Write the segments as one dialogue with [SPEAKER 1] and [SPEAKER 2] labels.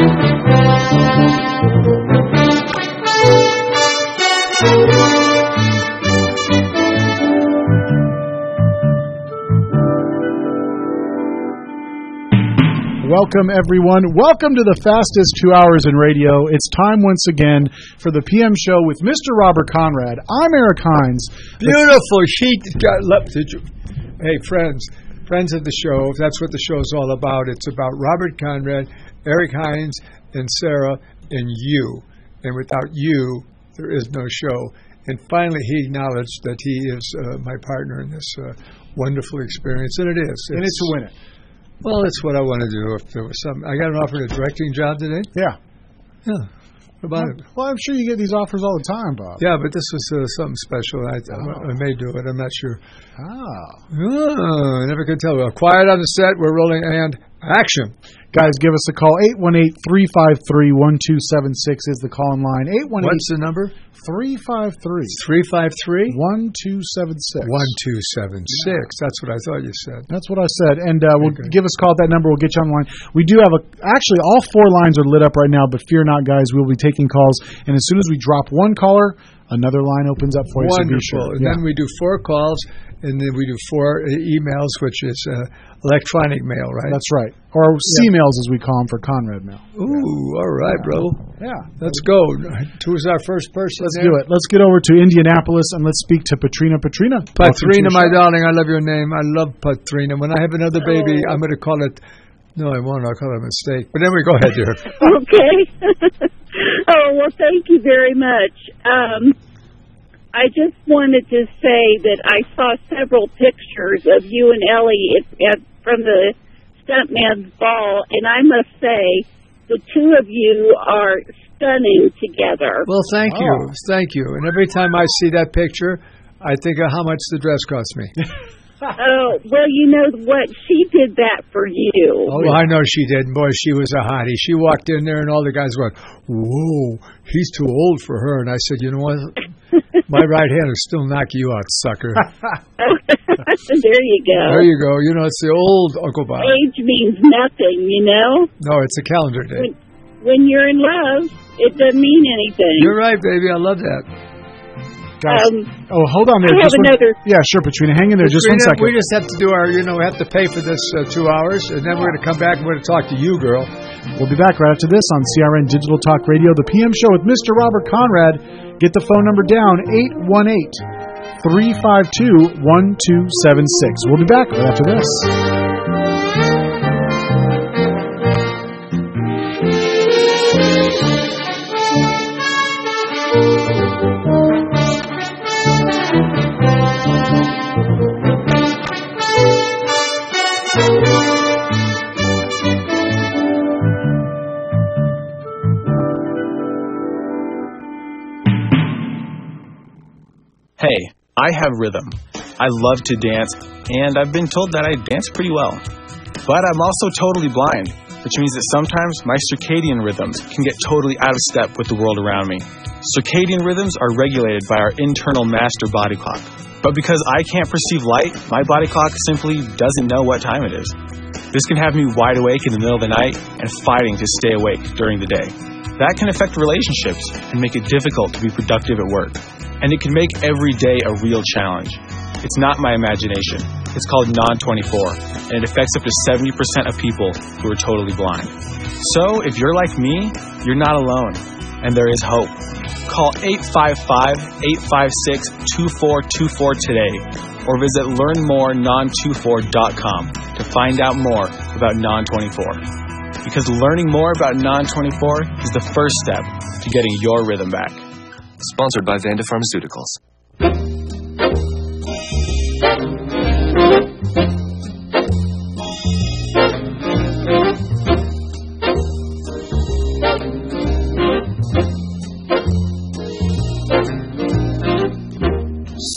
[SPEAKER 1] Welcome, everyone. Welcome to the fastest 2 hours in radio. It's time once again for the PM show with Mr. Robert Conrad. I'm Eric Hines.
[SPEAKER 2] Beautiful. Hey, friends of the show, that's what the show's all about. It's about Robert Conrad, Eric Hines, and Sarah, and you. And without you, there is no show. And finally, he acknowledged that he is my partner in this wonderful experience. And it is.
[SPEAKER 1] And it's a winner.
[SPEAKER 2] Well, that's what I want to do. If there was something, I got an offer to a directing job today.
[SPEAKER 1] Yeah.
[SPEAKER 2] What about it?
[SPEAKER 1] Well, I'm sure you get these offers all the time, Bob.
[SPEAKER 2] Yeah, but this was something special. I may do it. I'm not sure. I never could tell. Well, quiet on the set. We're rolling and action.
[SPEAKER 1] Guys, give us a call. 818-353-1276 is the call-in line. 818.
[SPEAKER 2] What's the number?
[SPEAKER 1] 353.
[SPEAKER 2] 353?
[SPEAKER 1] 1276.
[SPEAKER 2] 1276. That's what I thought you said.
[SPEAKER 1] That's what I said. And give us a call at that number. We'll get you on the line. We do have actually, all 4 lines are lit up right now, but fear not, guys. We'll be taking calls. And as soon as we drop one caller, another line opens up for you.
[SPEAKER 2] Wonderful.
[SPEAKER 1] So be sure.
[SPEAKER 2] And then we do 4 calls, and then we do 4 emails, which is electronic mail, right?
[SPEAKER 1] That's right. Or C-mails, as we call them, for Conrad mail.
[SPEAKER 2] Ooh, all right, bro.
[SPEAKER 1] Yeah.
[SPEAKER 2] Let's go. Who's our first person?
[SPEAKER 1] Let's do it. Let's get over to Indianapolis, and let's speak to Patrina. Patrina,
[SPEAKER 2] my darling, I love your name. I love Patrina. When I have another baby, I'm going to call it... No, I won't. I'll call it a mistake. But anyway, go ahead, dear.
[SPEAKER 3] Okay. Well, thank you very much. I just wanted to say that I saw several pictures of you and Ellie from the Stuntman's Ball, and I must say the two of you are stunning together.
[SPEAKER 2] Well, thank you. Thank you. And every time I see that picture, I think of how much the dress cost me.
[SPEAKER 3] Oh, well, you know what? She did that for you.
[SPEAKER 2] Oh, well, I know she did. Boy, she was a hottie. She walked in there, and all the guys went, whoa, he's too old for her. And I said, you know what? My right hand will still knock you out, sucker.
[SPEAKER 3] There you go.
[SPEAKER 2] There you go. You know, it's the old Uncle Bob.
[SPEAKER 3] Age means nothing, you know?
[SPEAKER 2] No, it's a calendar day.
[SPEAKER 3] When you're in love, it doesn't mean anything.
[SPEAKER 2] You're right, baby. I love that.
[SPEAKER 1] Guys, hold on there.
[SPEAKER 3] I have another.
[SPEAKER 1] Yeah, sure, Patrina. Hang in there just 1 second.
[SPEAKER 2] We just have to do we have to pay for this 2 hours, and then we're going to come back and we're going to talk to you, girl.
[SPEAKER 1] We'll be back right after this on CRN Digital Talk Radio, the PM show with Mr. Robert Conrad. Get the phone number down, 818-352-1276. We'll be back right after this.
[SPEAKER 4] Hey, I have rhythm. I love to dance, and I've been told that I dance pretty well. But I'm also totally blind, which means that sometimes my circadian rhythms can get totally out of step with the world around me. Circadian rhythms are regulated by our internal master body clock. But because I can't perceive light, my body clock simply doesn't know what time it is. This can have me wide awake in the middle of the night and fighting to stay awake during the day. That can affect relationships and make it difficult to be productive at work. And it can make every day a real challenge. It's not my imagination. It's called non-24, and it affects up to 70% of people who are totally blind. So, if you're like me, you're not alone, and there is hope. Call 855-856-2424 today, or visit learnmorenon24.com to find out more about non-24. Because learning more about non-24 is the first step to getting your rhythm back.
[SPEAKER 5] Sponsored by Vanda Pharmaceuticals.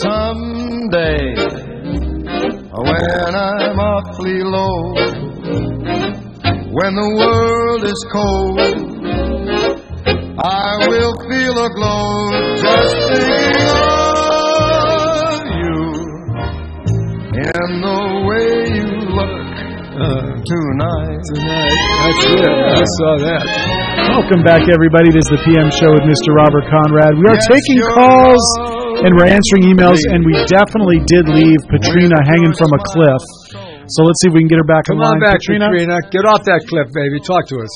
[SPEAKER 6] Someday, when I'm awfully low, when the world is cold, I will feel a glow just thinking of you and the way you look tonight.
[SPEAKER 2] That's it. I saw that.
[SPEAKER 1] Welcome back, everybody. It is the PM Show with Mr. Robert Conrad. We are taking calls and we're answering emails, and we definitely did leave Patrina hanging from a cliff. So let's see if we can get her back
[SPEAKER 2] Come
[SPEAKER 1] on line.
[SPEAKER 2] on back, Patrina. Get off that cliff, baby. Talk to us.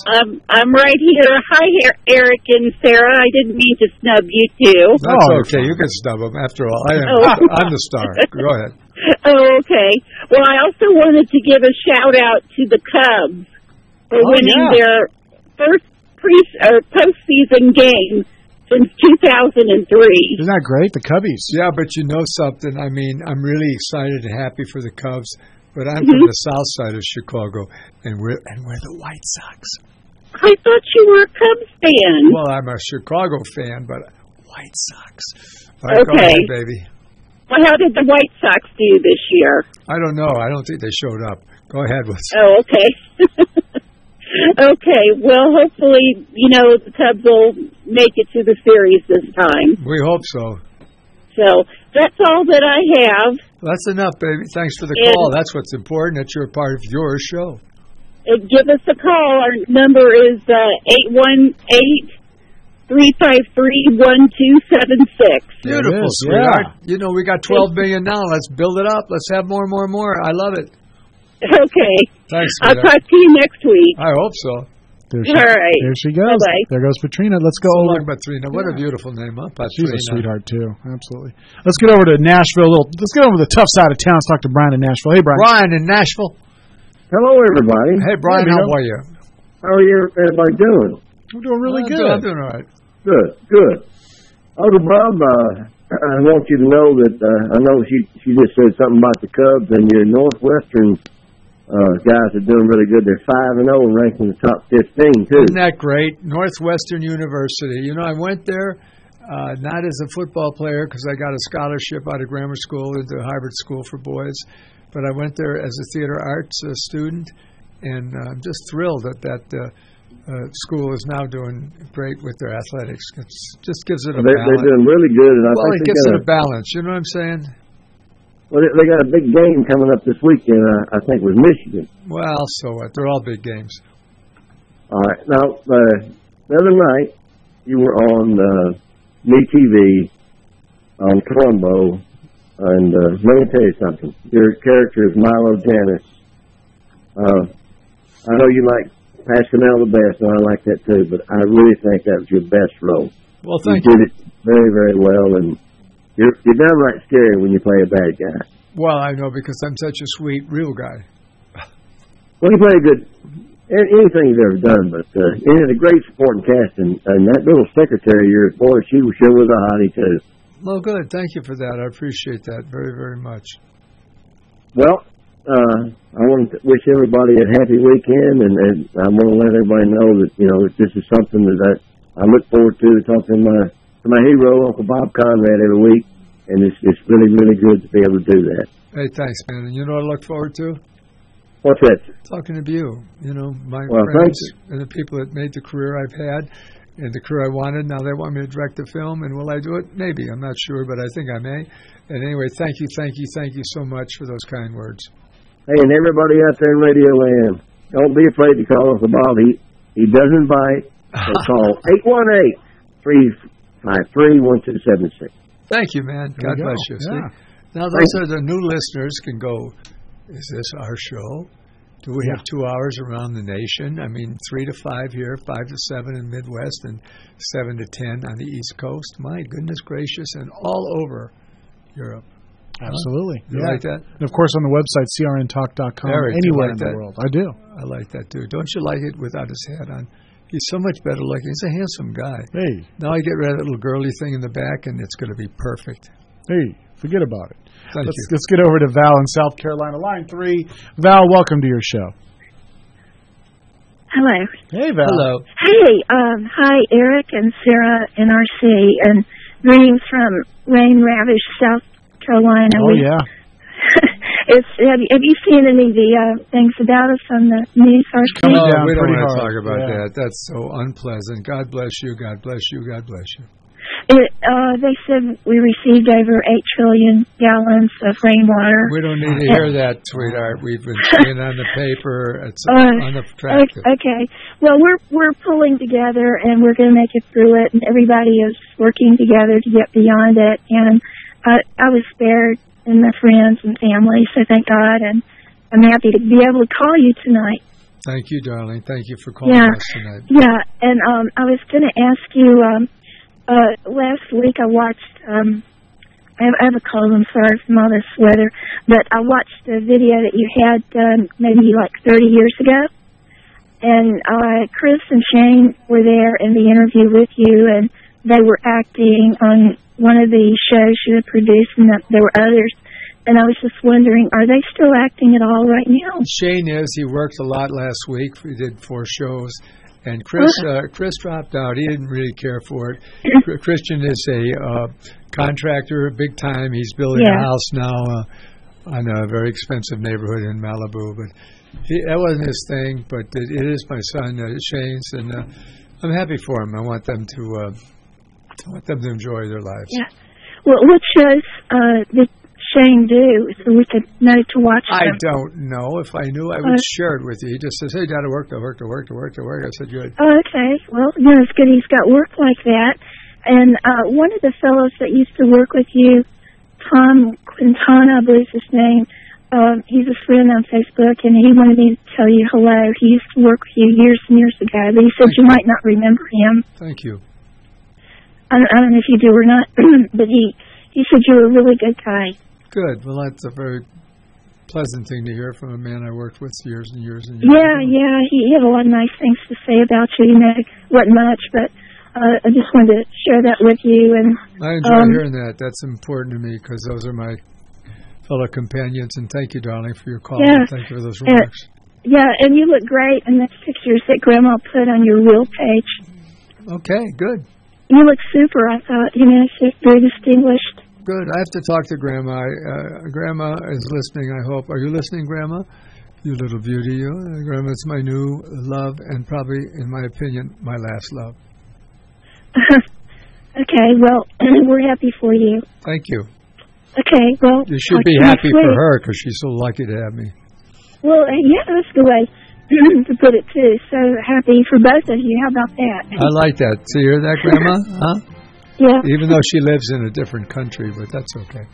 [SPEAKER 3] I'm right here. Hi, Eric and Sarah. I didn't mean to snub you two.
[SPEAKER 2] That's okay. You can snub them. After all, I'm the star. Go ahead.
[SPEAKER 3] Oh, okay. Well, I also wanted to give a shout out to the Cubs for winning their first postseason game since 2003.
[SPEAKER 1] Isn't that great? The Cubbies.
[SPEAKER 2] Yeah, but you know something. I mean, I'm really excited and happy for the Cubs, but I'm from the south side of Chicago, and we're the White Sox.
[SPEAKER 3] I thought you were a Cubs fan.
[SPEAKER 2] Well, I'm a Chicago fan, but White Sox. All right, go ahead, baby.
[SPEAKER 3] Well, how did the White Sox do this year?
[SPEAKER 2] I don't know. I don't think they showed up. Go ahead.
[SPEAKER 3] Oh, okay. Okay. Well, hopefully, the Cubs will make it to the series this time.
[SPEAKER 2] We hope so.
[SPEAKER 3] So that's all that I have.
[SPEAKER 2] That's enough, baby. Thanks for the call. That's what's important, that you're a part of your show.
[SPEAKER 3] Give us a call. Our number is 818-353-1276.
[SPEAKER 2] Beautiful, sweetheart. Yeah. We got 12 billion now. Let's build it up. Let's have more. I love it.
[SPEAKER 3] Okay.
[SPEAKER 2] Thanks,
[SPEAKER 3] I'll talk to you next week.
[SPEAKER 2] I hope so.
[SPEAKER 3] All right.
[SPEAKER 1] There she goes.
[SPEAKER 3] Bye-bye.
[SPEAKER 1] There goes Patrina. Let's go over.
[SPEAKER 2] Patrina. What a beautiful name, huh? Patrina.
[SPEAKER 1] She's a sweetheart, too. Absolutely. Let's get over to Nashville. Let's get over to the tough side of town. Let's talk to Brian in Nashville. Hey, Brian.
[SPEAKER 2] Brian in Nashville.
[SPEAKER 7] Hello, everybody.
[SPEAKER 2] Hey, Brian. How are you?
[SPEAKER 7] How are everybody doing?
[SPEAKER 1] We're doing really good.
[SPEAKER 2] I'm doing all right.
[SPEAKER 7] Good. Uncle Bob, I want you to know that I know she just said something about the Cubs, and your Northwestern guys are doing really good. They're 5-0 and ranked in the top 15 too.
[SPEAKER 2] Isn't that great? Northwestern University. I went there not as a football player because I got a scholarship out of grammar school into Harvard School for Boys, but I went there as a theater arts student, and I'm just thrilled that school is now doing great with their athletics. It just gives it a balance.
[SPEAKER 7] They're doing really good, and I think
[SPEAKER 2] it gives it a balance. You know what I'm saying?
[SPEAKER 7] Well, they got a big game coming up this weekend, I think, with Michigan.
[SPEAKER 2] Well, so what? They're all big games.
[SPEAKER 7] All right. Now, the other night, you were on MeTV on Columbo, and let me tell you something. Your character is Milo Janis. I know you like Pascal the best, and I like that too, but I really think that was your best role.
[SPEAKER 2] Well, thank you.
[SPEAKER 7] You did it very, very well, and you're downright scary when you play a bad guy.
[SPEAKER 2] Well, I know, because I'm such a sweet, real guy.
[SPEAKER 7] Well, you play good, anything you've ever done, but you had a great supporting cast, and that little secretary of yours, boy, she sure was a hottie, too.
[SPEAKER 2] Well, good. Thank you for that. I appreciate that very, very much.
[SPEAKER 7] Well, I want to wish everybody a happy weekend, and I want to let everybody know that, this is something that I look forward to talking to my hero, Uncle Bob Conrad, every week, and it's really, really good to be able to do that.
[SPEAKER 2] Hey, thanks, man. And you know what I look forward to?
[SPEAKER 7] What's that?
[SPEAKER 2] Talking to you. My friends and the people that made the career I've had and the career I wanted. Now they want me to direct a film, and will I do it? Maybe. I'm not sure, but I think I may. And anyway, thank you so much for those kind words.
[SPEAKER 7] Hey, and everybody out there in Radio Land, don't be afraid to call Uncle Bob. He doesn't bite. So call 818-353-1276.
[SPEAKER 2] Thank you, man. God bless you.
[SPEAKER 1] Yeah.
[SPEAKER 2] Now, those are the new listeners can go, is this our show? Do we have 2 hours around the nation? I mean, 3 to 5 here, 5 to 7 in Midwest, and 7 to 10 on the East Coast. My goodness gracious, and all over Europe.
[SPEAKER 1] Absolutely.
[SPEAKER 2] You like that?
[SPEAKER 1] And, of course, on the website, crntalk.com, anywhere in the world. I do.
[SPEAKER 2] I like that, too. Don't you like it without his hat on? He's so much better looking. He's a handsome guy.
[SPEAKER 1] Hey.
[SPEAKER 2] Now I get rid of that little girly thing in the back, and it's going to be perfect.
[SPEAKER 1] Hey, forget about it.
[SPEAKER 2] Thank you.
[SPEAKER 1] Let's get over to Val in South Carolina, line 3. Val, welcome to your show.
[SPEAKER 8] Hello.
[SPEAKER 1] Hey, Val.
[SPEAKER 2] Hello.
[SPEAKER 8] Hey, hi, Eric and Sarah NRC, and greetings from rain-ravished South Carolina.
[SPEAKER 1] Oh, yeah.
[SPEAKER 8] Have you seen any of the things about us on the news?
[SPEAKER 1] We don't
[SPEAKER 2] want to
[SPEAKER 1] hard.
[SPEAKER 2] talk about that. That's so unpleasant. God bless you. God bless you. God bless you.
[SPEAKER 8] They said we received over 8 trillion gallons of rainwater.
[SPEAKER 2] We don't need to hear that, sweetheart. We've been seeing on the paper. It's unattractive.
[SPEAKER 8] Okay. Well, we're pulling together, and we're going to make it through it, and everybody is working together to get beyond it. And I was spared, and my friends and family, so thank God, and I'm happy to be able to call you tonight.
[SPEAKER 2] Thank you, darling. Thank you for calling us tonight.
[SPEAKER 8] Yeah, and I was going to ask you, last week I watched, I have a cold, I'm sorry from all this weather, but I watched a video that you had done maybe like 30 years ago, and Chris and Shane were there in the interview with you, and they were acting on one of the shows you had produced, and there were others. And I was just wondering, are they still acting at all right now?
[SPEAKER 2] Shane is. He worked a lot last week. We did 4 shows. And Chris dropped out. He didn't really care for it. Christian is a contractor, big time. He's building a house now on a very expensive neighborhood in Malibu. But that wasn't his thing. But it is my son, Shane's. And I'm happy for him. I want them to enjoy their lives.
[SPEAKER 8] Yeah. Well, what shows did Shane do so we could know to watch them?
[SPEAKER 2] I don't know. If I knew, I would share it with you. He just says, "Hey, Dad, I work." I said, "Good."
[SPEAKER 8] Oh, okay. Well, it's good he's got work like that. And one of the fellows that used to work with you, Tom Quintana, I believe his name, he's a friend on Facebook, and he wanted me to tell you hello. He used to work with you years and years ago, but he said you might not remember him.
[SPEAKER 2] Thank you.
[SPEAKER 8] I don't know if you do or not, but he said you were a really good guy.
[SPEAKER 2] Good. Well, that's a very pleasant thing to hear from a man I worked with years and years and years
[SPEAKER 8] Yeah,
[SPEAKER 2] ago.
[SPEAKER 8] yeah. He had a lot of nice things to say about you. Wasn't much, but I just wanted to share that with you. And
[SPEAKER 2] I enjoy hearing that. That's important to me because those are my fellow companions. And thank you, darling, for your call.
[SPEAKER 8] Yeah.
[SPEAKER 2] And thank you for those remarks.
[SPEAKER 8] Yeah, and you look great in the pictures that Grandma put on your wheel page.
[SPEAKER 2] Okay, good.
[SPEAKER 8] You look super, I thought. She's very distinguished.
[SPEAKER 2] Good. I have to talk to Grandma. Grandma is listening, I hope. Are you listening, Grandma? You little beauty. You. Grandma's my new love and probably, in my opinion, my last love.
[SPEAKER 8] Okay, well, we're happy for you.
[SPEAKER 2] Thank you.
[SPEAKER 8] Okay, well...
[SPEAKER 2] You should be happy for her because she's so lucky to have me.
[SPEAKER 8] Well, yeah, that's the way to put it, too. So happy for both of you. How about that?
[SPEAKER 2] I like that. So you hear that, Grandma? Huh?
[SPEAKER 8] Yeah.
[SPEAKER 2] Even though she lives in a different country, but that's okay.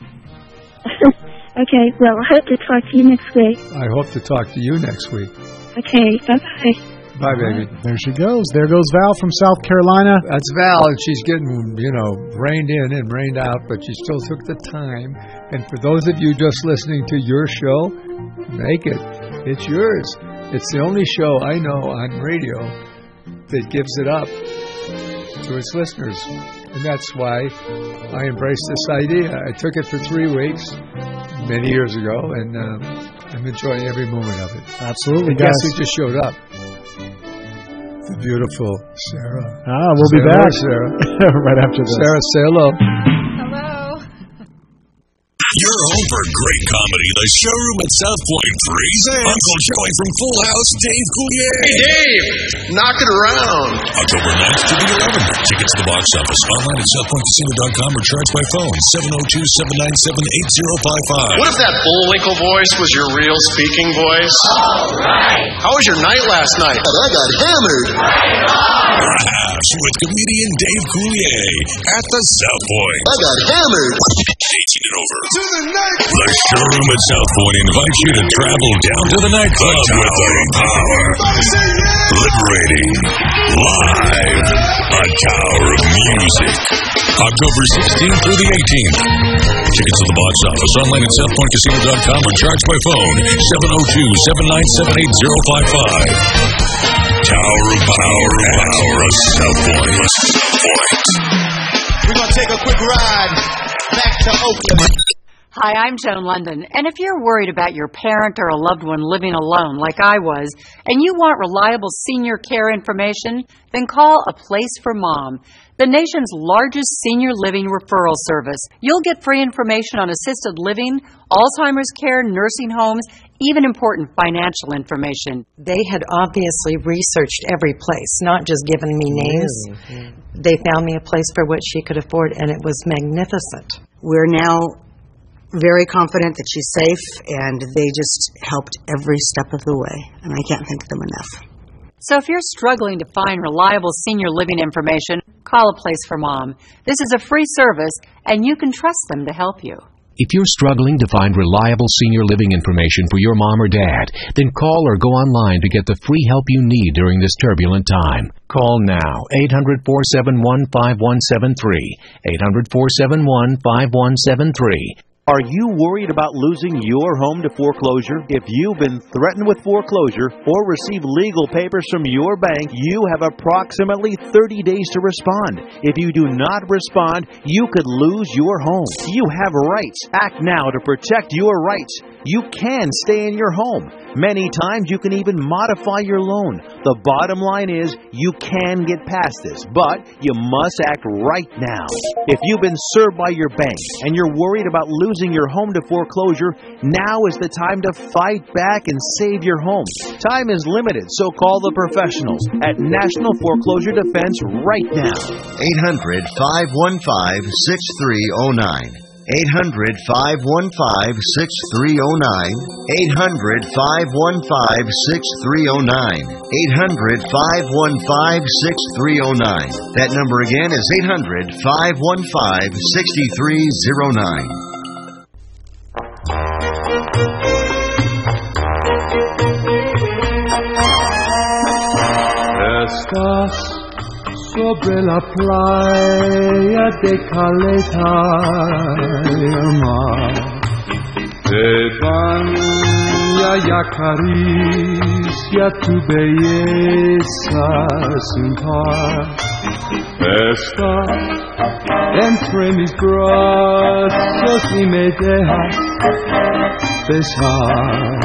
[SPEAKER 8] Okay, well, I hope to talk to you next week.
[SPEAKER 2] I hope to talk to you next week.
[SPEAKER 8] Okay, bye-bye.
[SPEAKER 2] Bye, baby.
[SPEAKER 1] There she goes. There goes Val from South Carolina.
[SPEAKER 2] That's Val, and she's getting, reined in and reined out, but she still took the time. And for those of you just listening to your show, make it. It's yours. It's the only show I know on radio that gives it up to its listeners. And that's why I embraced this idea. I took it for 3 weeks many years ago, and I'm enjoying every moment of it.
[SPEAKER 1] Absolutely,
[SPEAKER 2] guys. Guess who just showed up? The beautiful Sarah.
[SPEAKER 1] We'll be back.
[SPEAKER 2] Sarah.
[SPEAKER 1] Right after this.
[SPEAKER 2] Sarah, say hello.
[SPEAKER 9] Your home for great comedy, The Showroom at South Point presents Uncle Joey from Full House, Dave Coulier.
[SPEAKER 6] Hey, Dave, knock it around.
[SPEAKER 9] October 9th to the 11th. Tickets to the box office. Online at southpointcasino.com or charged by phone. 702-797-8055.
[SPEAKER 6] What if that Bullwinkle voice was your real speaking voice? All right. How was your night last night? I got hammered.
[SPEAKER 9] Perhaps with comedian Dave Coulier at the South Point.
[SPEAKER 6] I got hammered.
[SPEAKER 9] 18 and over. To the nightclub. The Showroom at South Point invites you to travel down to the nightclub with the power. Liberating. Live. A tower of music. October 16th through the 18th. Tickets to the box office. Online at southpointcasino.com or charged by phone. 702-797-8055. Tower of Power at South Point.
[SPEAKER 6] We're going to take a quick ride back to Oakland.
[SPEAKER 10] Hi, I'm Joan London, and if you're worried about your parent or a loved one living alone like I was, and you want reliable senior care information, then call A Place for Mom, the nation's largest senior living referral service. You'll get free information on assisted living, Alzheimer's care, nursing homes, even important financial information.
[SPEAKER 11] They had obviously researched every place, not just given me names. Mm-hmm. They found me a place for what she could afford, and it was magnificent.
[SPEAKER 12] We're now very confident that she's safe, and they just helped every step of the way, and I can't thank them enough.
[SPEAKER 10] So if you're struggling to find reliable senior living information, call A Place for Mom. This is a free service, and you can trust them to help you.
[SPEAKER 13] If you're struggling to find reliable senior living information for your mom or dad, then call or go online to get the free help you need during this turbulent time. Call now, 800-471-5173, 800-471-5173.
[SPEAKER 14] Are you worried about losing your home to foreclosure? If you've been threatened with foreclosure or receive legal papers from your bank, you have approximately 30 days to respond. If you do not respond, you could lose your home. You have rights. Act now to protect your rights. You can stay in your home. Many times you can even modify your loan. The bottom line is you can get past this, but you must act right now. If you've been served by your bank and you're worried about losing your home to foreclosure, now is the time to fight back and save your home. Time is limited, so call the professionals at National Foreclosure Defense right now.
[SPEAKER 15] 800-515-6309. 800-515-6309. 800-515-6309. 800-515-6309. That number again is 800-515-6309.
[SPEAKER 6] Estás sobre la playa de Caleta, te baña y acaricia tu belleza sin par. Estás entre mis brazos y me dejas besar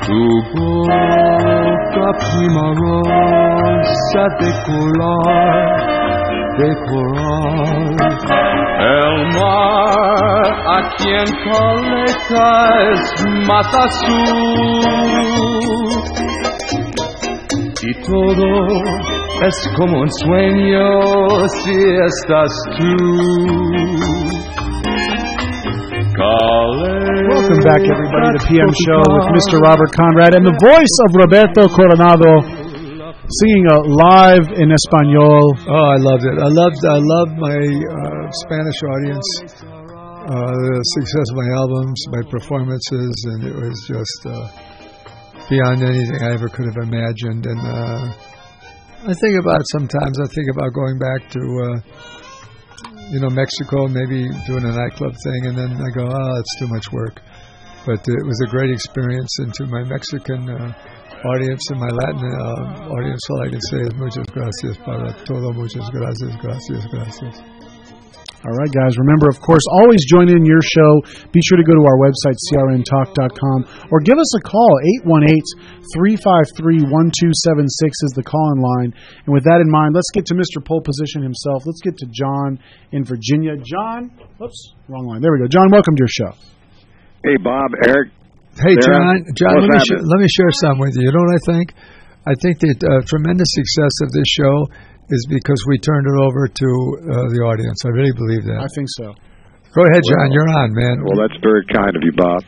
[SPEAKER 6] tu boca primorosa de coral. El mar aquí en Caleta es más azul y todo es como un sueño si estás tú.
[SPEAKER 1] Welcome back, everybody, to the PM Show with Mr. Robert Conrad and the voice of Roberto Coronado singing live in Espanol.
[SPEAKER 2] Oh, I loved it. I loved my Spanish audience, the success of my albums, my performances, and it was just beyond anything I ever could have imagined. And I think about going back to Mexico, maybe doing a nightclub thing, and then I go, it's too much work. But it was a great experience, and to my Mexican audience and my Latin audience, all I can say is muchas gracias para todo, muchas gracias, gracias, gracias.
[SPEAKER 1] All right, guys. Remember, of course, always join in your show. Be sure to go to our website, crntalk.com, or give us a call. 818-353-1276 is the call-in line. And with that in mind, let's get to Mr. Pole Position himself. Let's get to John in Virginia. John, oops, wrong line. There we go. John, welcome to your show.
[SPEAKER 16] Hey, Bob, Eric.
[SPEAKER 2] Hey, John, let me share something with you. You know what I think? I think that tremendous success of this show is because we turned it over to the audience. I really believe that.
[SPEAKER 1] I think so.
[SPEAKER 2] Go ahead, John. You're on, man.
[SPEAKER 16] Well, that's very kind of you, Bob.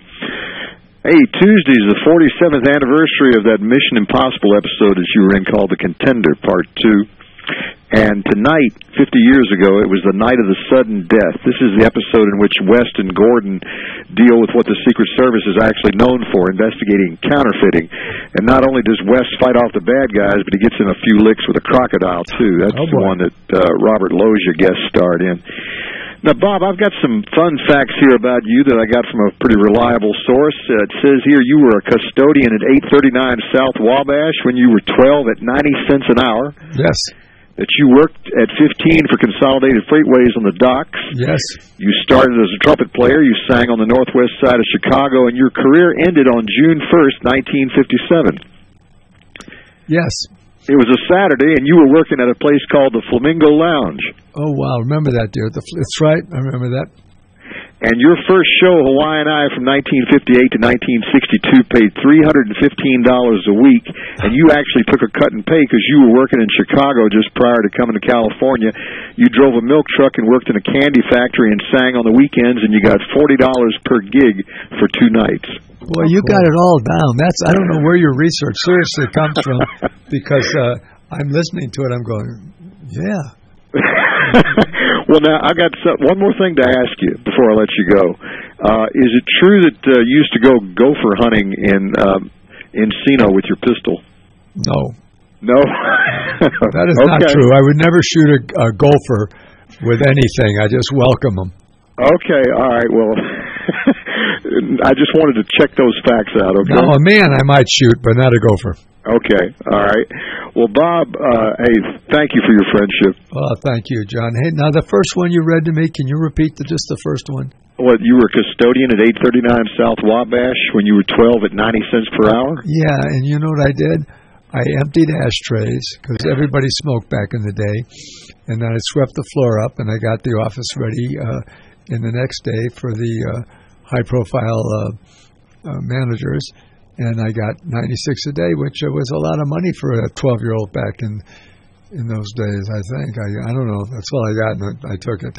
[SPEAKER 16] Hey, Tuesday's the 47th anniversary of that Mission Impossible episode that you were in called The Contender, Part 2. And tonight, 50 years ago, it was the night of the sudden death. This is the episode in which West and Gordon deal with what the Secret Service is actually known for, investigating counterfeiting. And not only does West fight off the bad guys, but he gets in a few licks with a crocodile, too. That's the one that Robert Loggia guest starred in. Now, Bob, I've got some fun facts here about you that I got from a pretty reliable source. It says here you were a custodian at 839 South Wabash when you were 12 at 90 cents an hour.
[SPEAKER 2] Yes.
[SPEAKER 16] That you worked at 15 for Consolidated Freightways on the docks.
[SPEAKER 2] Yes.
[SPEAKER 16] You started as a trumpet player. You sang on the northwest side of Chicago, and your career ended on June 1st, 1957.
[SPEAKER 2] Yes.
[SPEAKER 16] It was a Saturday, and you were working at a place called the Flamingo Lounge.
[SPEAKER 2] Oh, wow. Remember that, dear. That's right. I remember that.
[SPEAKER 16] And your first show, Hawaiian Eye, from 1958 to 1962, paid $315 a week, and you actually took a cut in pay because you were working in Chicago just prior to coming to California. You drove a milk truck and worked in a candy factory and sang on the weekends, and you got $40 per gig for 2 nights.
[SPEAKER 2] Well, you got it all down. I don't know where your research seriously comes from, because I'm listening to it. I'm going, yeah.
[SPEAKER 16] Well, now, I got one more thing to ask you before I let you go. Is it true that you used to go gopher hunting in Encino with your pistol?
[SPEAKER 2] No.
[SPEAKER 16] No?
[SPEAKER 2] That is not true. I would never shoot a gopher with anything. I just welcome them.
[SPEAKER 16] Okay, all right. Well, I just wanted to check those facts out, okay?
[SPEAKER 2] Now, a man I might shoot, but not a gopher.
[SPEAKER 16] Okay, all right. Well, Bob, hey, thank you for your friendship.
[SPEAKER 2] Oh, thank you, John. Hey, now the first one you read to me, can you repeat just the first one?
[SPEAKER 16] What, you were a custodian at 839 South Wabash when you were 12 at 90 cents per hour?
[SPEAKER 2] Yeah, and you know what I did? I emptied ashtrays, because everybody smoked back in the day, and then I swept the floor up, and I got the office ready in the next day for the high-profile managers. And I got 96 a day, which was a lot of money for a 12-year-old back in those days, I think. I don't know. That's all I got, and I took it.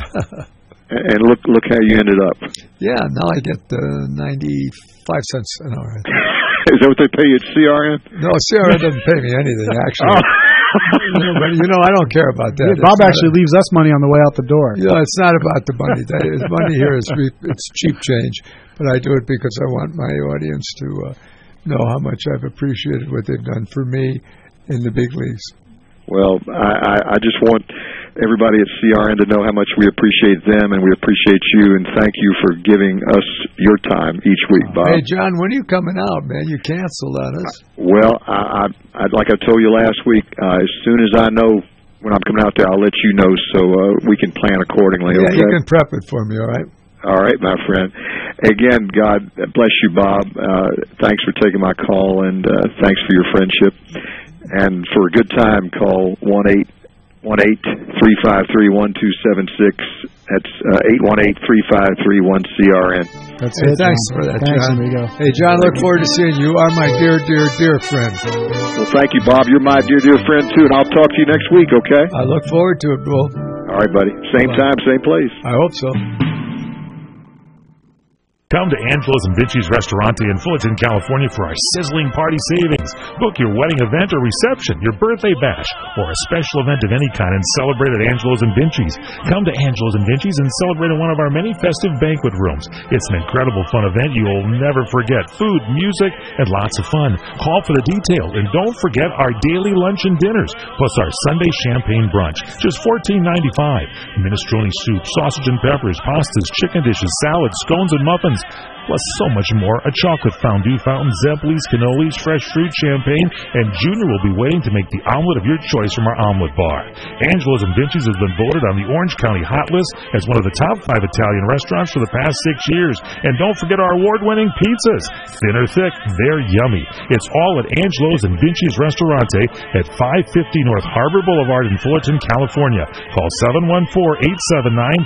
[SPEAKER 16] And look how you ended up.
[SPEAKER 2] Yeah, now I get 95 cents an hour.
[SPEAKER 16] Is that what they pay you at CRN?
[SPEAKER 2] No, CRN doesn't pay me anything, actually. But, I don't care about that.
[SPEAKER 1] Yeah, Bob actually leaves us money on the way out the door.
[SPEAKER 2] Yeah, it's not about the money. Money here it's cheap change. But I do it because I want my audience to know how much I've appreciated what they've done for me in the big leagues.
[SPEAKER 16] Well, I just want everybody at CRN to know how much we appreciate them, and we appreciate you, and thank you for giving us your time each week, Bob.
[SPEAKER 2] Hey, John, when are you coming out, man? You canceled on us.
[SPEAKER 16] Well, I'd like I told you last week, as soon as I know when I'm coming out there, I'll let you know so we can plan accordingly.
[SPEAKER 2] Yeah,
[SPEAKER 16] okay?
[SPEAKER 2] You can prep it for me, all right?
[SPEAKER 16] All right, my friend. Again, God bless you, Bob. Thanks for taking my call, and thanks for your friendship. And for a good time, call 1-818-353-1276. That's 818-353-1CRN.
[SPEAKER 1] That's
[SPEAKER 2] it.
[SPEAKER 1] Thanks
[SPEAKER 2] for that,
[SPEAKER 1] Thanks,
[SPEAKER 2] John.
[SPEAKER 1] amigo.
[SPEAKER 2] Hey, John, look forward to seeing you. You are my dear, dear, dear friend.
[SPEAKER 16] Well, thank you, Bob. You're my dear, dear friend, too, and I'll talk to you next week, okay?
[SPEAKER 2] I look forward to it, bro.
[SPEAKER 16] All right, buddy. Same time, same place.
[SPEAKER 2] I hope so.
[SPEAKER 17] Come to Angelo's and Vinci's Restaurante in Fullerton, California for our sizzling party savings. Book your wedding event or reception, your birthday bash, or a special event of any kind and celebrate at Angelo's and Vinci's. Come to Angelo's and Vinci's and celebrate in one of our many festive banquet rooms. It's an incredible fun event you'll never forget. Food, music, and lots of fun. Call for the details, and don't forget our daily lunch and dinners, plus our Sunday champagne brunch. Just $14.95. Minestrone soup, sausage and peppers, pastas, chicken dishes, salads, scones, and muffins. Plus so much more, a chocolate fondue fountain, Zeppelis, cannolis, fresh fruit, champagne, and Junior will be waiting to make the omelet of your choice from our omelet bar. Angelo's and Vinci's has been voted on the Orange County Hot List as one of the top 5 Italian restaurants for the past 6 years. And don't forget our award-winning pizzas. Thin or thick, they're yummy. It's all at Angelo's and Vinci's Restaurante at 550 North Harbor Boulevard in Fullerton, California. Call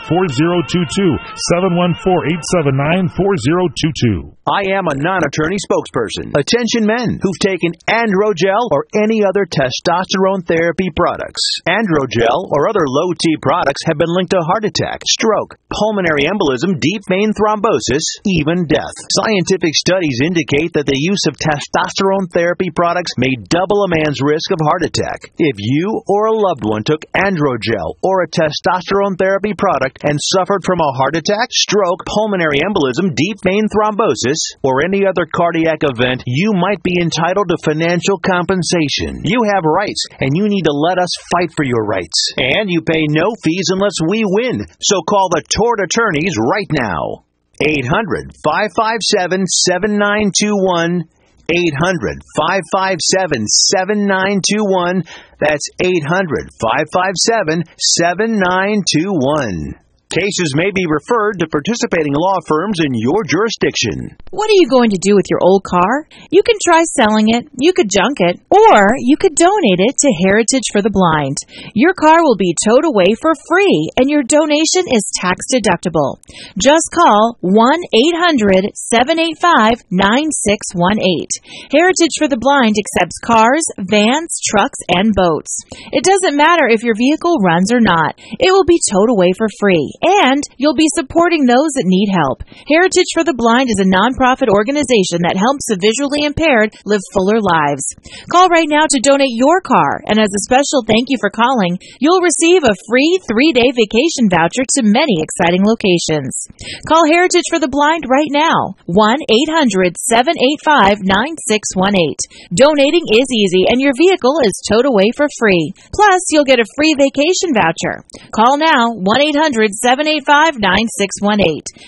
[SPEAKER 17] 714-879-4022. 714-879-4022.
[SPEAKER 18] I am a non-attorney spokesperson. Attention men who've taken Androgel or any other testosterone therapy products. Androgel or other low-T products have been linked to heart attack, stroke, pulmonary embolism, deep vein thrombosis, even death. Scientific studies indicate that the use of testosterone therapy products may double a man's risk of heart attack. If you or a loved one took Androgel or a testosterone therapy product and suffered from a heart attack, stroke, pulmonary embolism, deep vein thrombosis, or any other cardiac event, you might be entitled to financial compensation. You have rights, and you need to let us fight for your rights. And you pay no fees unless we win. So call the tort attorneys right now. 800-557-7921. 800-557-7921. That's 800-557-7921. Cases may be referred to participating law firms in your jurisdiction.
[SPEAKER 19] What are you going to do with your old car? You can try selling it, you could junk it, or you could donate it to Heritage for the Blind. Your car will be towed away for free, and your donation is tax deductible. Just call 1-800-785-9618. Heritage for the Blind accepts cars, vans, trucks, and boats. It doesn't matter if your vehicle runs or not. It will be towed away for free, and you'll be supporting those that need help. Heritage for the Blind is a nonprofit organization that helps the visually impaired live fuller lives. Call right now to donate your car, and as a special thank you for calling, you'll receive a free 3-day vacation voucher to many exciting locations. Call Heritage for the Blind right now, 1-800-785-9618. Donating is easy, and your vehicle is towed away for free. Plus, you'll get a free vacation voucher. Call now, 1-800-785-9618.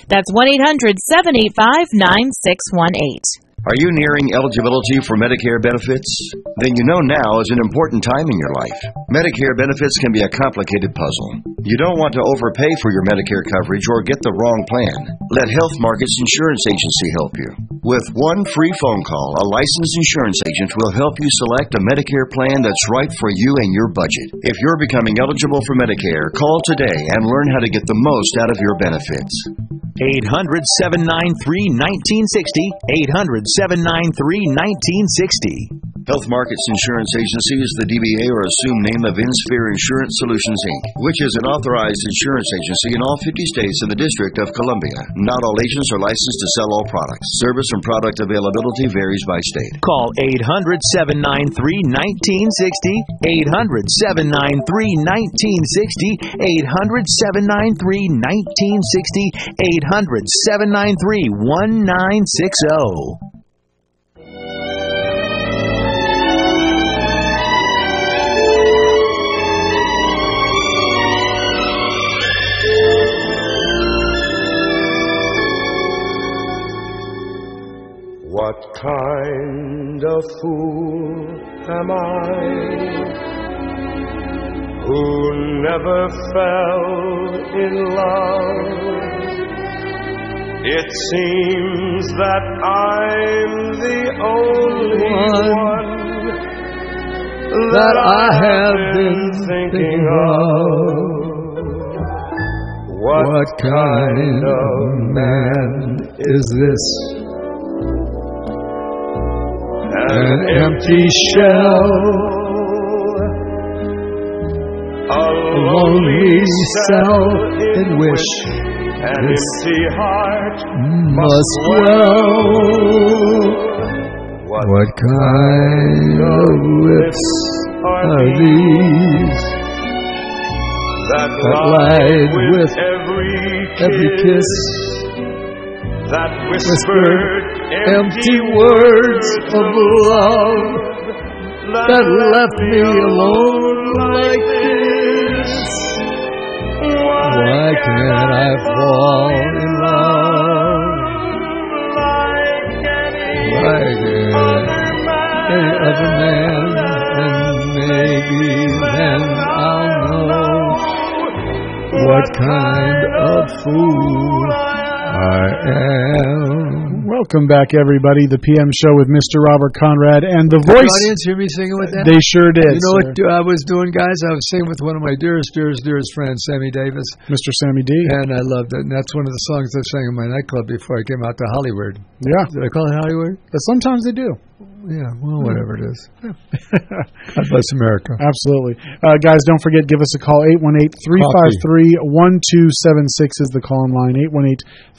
[SPEAKER 19] That's 1-800-785-9618.
[SPEAKER 15] Are you nearing eligibility for Medicare benefits? Then you know now is an important time in your life. Medicare benefits can be a complicated puzzle. You don't want to overpay for your Medicare coverage or get the wrong plan. Let Health Markets Insurance Agency help you. With one free phone call, a licensed insurance agent will help you select a Medicare plan that's right for you and your budget. If you're becoming eligible for Medicare, call today and learn how to get the most out of your benefits.
[SPEAKER 18] 800-793-1960. 800-793-1960.
[SPEAKER 15] Health Markets Insurance Agency is the DBA or assumed name of InSphere Insurance Solutions, Inc., which is an authorized insurance agency in all 50 states and the District of Columbia. Not all agents are licensed to sell all products. Service and product availability varies by state.
[SPEAKER 18] Call 800-793-1960. 800-793-1960. 800-793-1960. 800-793-1960.
[SPEAKER 6] What kind of fool am I who never fell in love? It seems that I'm the only one that I have been thinking of. What kind of man is this? An empty shell, a lonely cell in which an empty heart must dwell. What kind of lips are these that lied with every kiss, that whispered empty words of love, that left me alone like this? Why can't I fall in love like any other man? And maybe then I'll know what kind of fool I am.
[SPEAKER 1] Welcome back, everybody. The PM Show with Mr. Robert Conrad and the voice.
[SPEAKER 2] Did the audience hear me singing with that?
[SPEAKER 1] They sure did.
[SPEAKER 2] You know what I was doing, guys? I was singing with one of my dearest friends, Sammy Davis.
[SPEAKER 1] Mr. Sammy D.
[SPEAKER 2] And I loved it. And that's one of the songs I sang in my nightclub before I came out to Hollywood.
[SPEAKER 1] Yeah.
[SPEAKER 2] Did I call it Hollywood?
[SPEAKER 1] Sometimes they do.
[SPEAKER 2] Yeah, well, whatever it is. God bless America.
[SPEAKER 1] Absolutely. Guys, don't forget, give us a call. 818-353-1276 is the call-in line.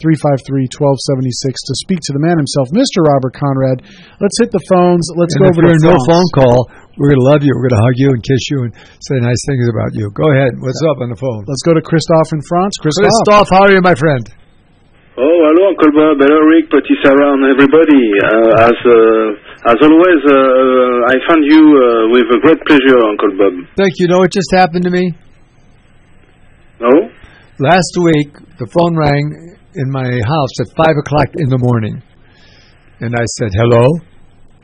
[SPEAKER 1] 818-353-1276 to speak to the man himself, Mr. Robert Conrad. Let's hit the phones. Let's go over to
[SPEAKER 2] no phone call. We're going to love you. We're going to hug you and kiss you and say nice things about you. Go ahead. What's up on the phone?
[SPEAKER 1] Let's go to Christophe in France.
[SPEAKER 2] Christophe, how are you, my friend?
[SPEAKER 20] Oh, hello, Uncle Bob, hello, Rick, Petit Sarah, and everybody. As always, I found you with a great pleasure, Uncle Bob.
[SPEAKER 2] Thank you. You know what just happened to me?
[SPEAKER 20] No?
[SPEAKER 2] Last week, the phone rang in my house at 5 o'clock in the morning. And I said, hello?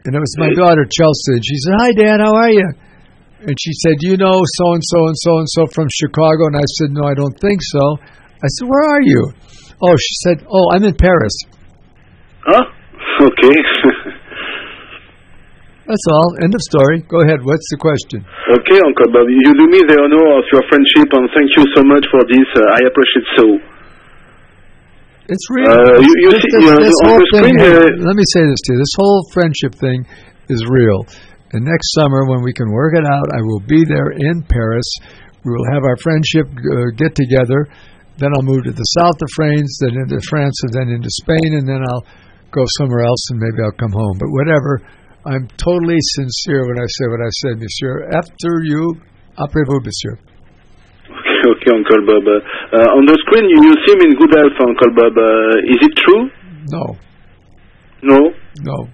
[SPEAKER 2] And it was my daughter, Chelsea. And she said, hi, Dad, how are you? And she said, you know so-and-so and so-and-so from Chicago? And I said, no, I don't think so. I said, where are you? Oh, she said, I'm in Paris.
[SPEAKER 20] Huh? Okay.
[SPEAKER 2] That's all. End of story. Go ahead. What's the question?
[SPEAKER 20] Okay, Uncle Bob. You do me the honor of your friendship, and thank you so much for this. I appreciate so.
[SPEAKER 2] It's real.
[SPEAKER 20] This
[SPEAKER 2] whole
[SPEAKER 20] screen,
[SPEAKER 2] thing, let me say this to you. This whole friendship thing is real. And next summer, when we can work it out, I will be there in Paris. We will have our friendship get together. Then I'll move to the south of France, then into France, and then into Spain, and then I'll go somewhere else, and maybe I'll come home. But whatever. I'm totally sincere when I say what I said, monsieur. After you, après vous, monsieur.
[SPEAKER 20] Okay, Uncle Bob. On the screen, you seem in good health, Uncle Bob. Is it true?
[SPEAKER 2] No.
[SPEAKER 20] No?
[SPEAKER 2] No.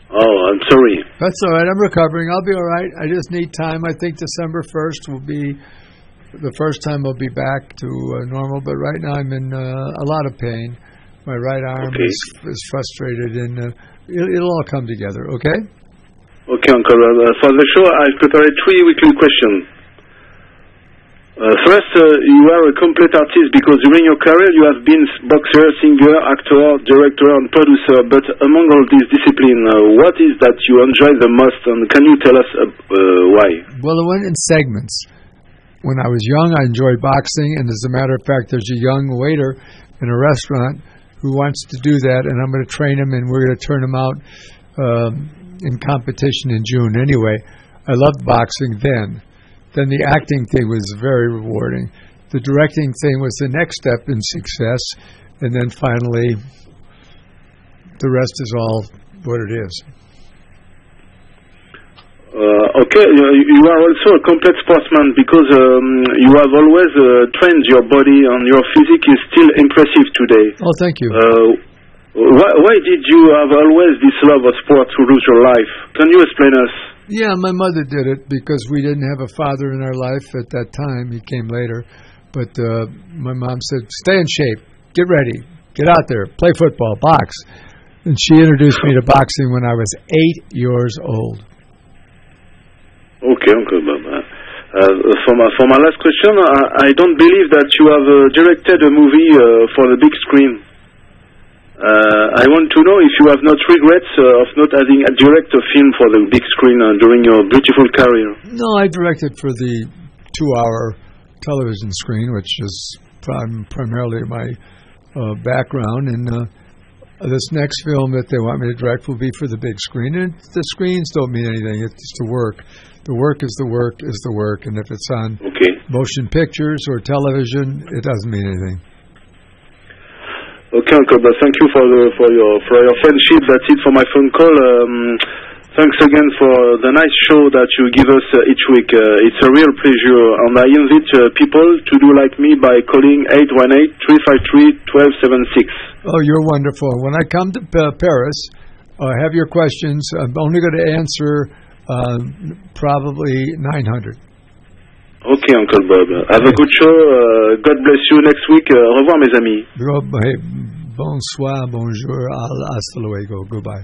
[SPEAKER 20] Oh, I'm sorry.
[SPEAKER 2] That's all right. I'm recovering. I'll be all right. I just need time. I think December 1st will be the first time I'll be back to normal. But right now I'm in a lot of pain. My right arm is frustrated, and it'll all come together, okay?
[SPEAKER 20] Okay, Uncle Bob. For the show, I've prepared 3 weekly questions. First, you are a complete artist because during your career you have been boxer, singer, actor, director, and producer. But among all these disciplines, what is that you enjoy the most, and can you tell us why?
[SPEAKER 2] Well, it went in segments. When I was young, I enjoyed boxing, and as a matter of fact, there's a young waiter in a restaurant who wants to do that, and I'm going to train him, and we're going to turn him out in competition in June. Anyway, I loved boxing then. Then the acting thing was very rewarding. The directing thing was the next step in success, and then finally, the rest is all what it is.
[SPEAKER 20] Okay, you are also a complete sportsman because you have always trained your body, and your physique is still impressive today.
[SPEAKER 2] Oh, thank you.
[SPEAKER 20] Why did you have always this love of sport throughout your life? Can you explain us?
[SPEAKER 2] Yeah, my mother did it because we didn't have a father in our life at that time. He came later. But my mom said, stay in shape, get ready, get out there, play football, box. And she introduced me to boxing when I was 8 years old.
[SPEAKER 20] Okay, Uncle Bob. For my last question, I don't believe that you have directed a movie for the big screen. I want to know if you have not regrets of not having directed a film for the big screen during your beautiful career.
[SPEAKER 2] No, I directed for the 2-hour television screen, which is primarily my background. And this next film that they want me to direct will be for the big screen. And the screens don't mean anything. It's just the work. The work is the work is the work. And if it's on motion pictures or television, it doesn't mean anything.
[SPEAKER 20] Okay, Uncle Bob. Thank you for your friendship. That's it for my phone call. Thanks again for the nice show that you give us each week. It's a real pleasure, and I invite people to do like me by calling 818-353-1276.
[SPEAKER 2] Oh, you're wonderful. When I come to Paris, have your questions. I'm only going to answer probably 900.
[SPEAKER 20] Okay, Uncle Bob. Have a good show. God bless you next week. Au revoir, mes amis.
[SPEAKER 2] Bonsoir, bonjour, hasta luego. Goodbye.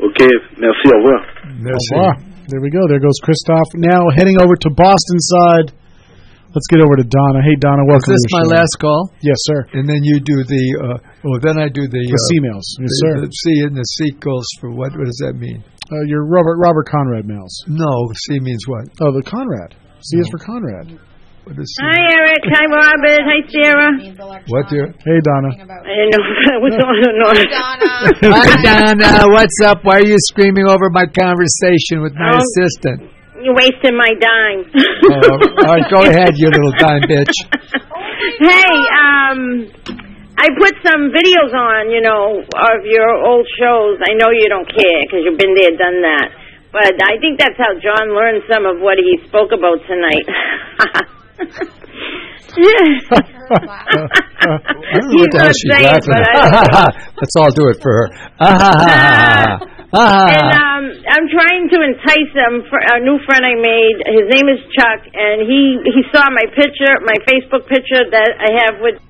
[SPEAKER 20] Okay, merci, au revoir.
[SPEAKER 2] Merci.
[SPEAKER 1] Au revoir. There we go. There goes Christophe. Now heading over to Boston side. Let's get over to Donna. Hey, Donna, welcome to the show.
[SPEAKER 2] Is this my last call?
[SPEAKER 1] Yes, sir.
[SPEAKER 2] And then you do the, then I do the
[SPEAKER 1] C-mails. Yes, sir.
[SPEAKER 2] The C and the C goes for what? What does that mean?
[SPEAKER 1] Your Robert Conrad mails.
[SPEAKER 2] No, C means what?
[SPEAKER 1] Oh, the Conrad. C is for Conrad.
[SPEAKER 2] What is C?
[SPEAKER 21] Hi, Eric. Hi, Robert. Hi, Sarah.
[SPEAKER 2] What, dear?
[SPEAKER 1] Hey, Donna.
[SPEAKER 21] I didn't know what's going on.
[SPEAKER 2] Hi, Donna. What's up? Why are you screaming over my conversation with my assistant?
[SPEAKER 21] You're wasting my dime.
[SPEAKER 2] All right, go ahead, you little dime bitch.
[SPEAKER 21] Hey, I put some videos on, of your old shows. I know you don't care because you've been there, done that. But I think that's how John learned some of what he spoke about tonight.
[SPEAKER 2] What the hell she's laughing at? Let's all do it for her.
[SPEAKER 21] And I'm trying to entice a new friend I made. His name is Chuck, and he saw my picture, my Facebook picture that I have with.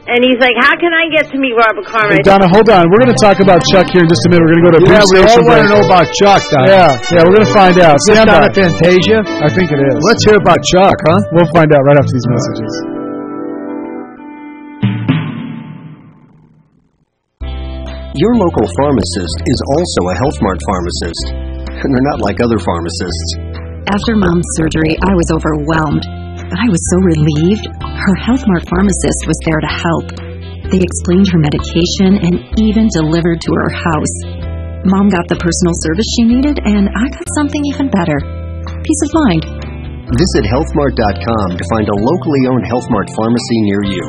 [SPEAKER 21] And he's like, how can I get to meet Robert Conrad?
[SPEAKER 1] Hey, Donna, hold on. We're going to talk about Chuck here in just a minute. We're going to go to a brief
[SPEAKER 2] we all want to know about Chuck, Donna.
[SPEAKER 1] Yeah, we're going to find out.
[SPEAKER 2] Is this Donna Fantasia?
[SPEAKER 1] I think it is.
[SPEAKER 2] Let's hear about Chuck, huh?
[SPEAKER 1] We'll find out right after these messages.
[SPEAKER 4] Your local pharmacist is also a Health Mart pharmacist. And they're not like other pharmacists.
[SPEAKER 22] After Mom's surgery, I was overwhelmed. But I was so relieved. Her Health Mart pharmacist was there to help. They explained her medication and even delivered to her house. Mom got the personal service she needed, and I got something even better. Peace of mind.
[SPEAKER 4] Visit healthmart.com to find a locally owned Health Mart pharmacy near you.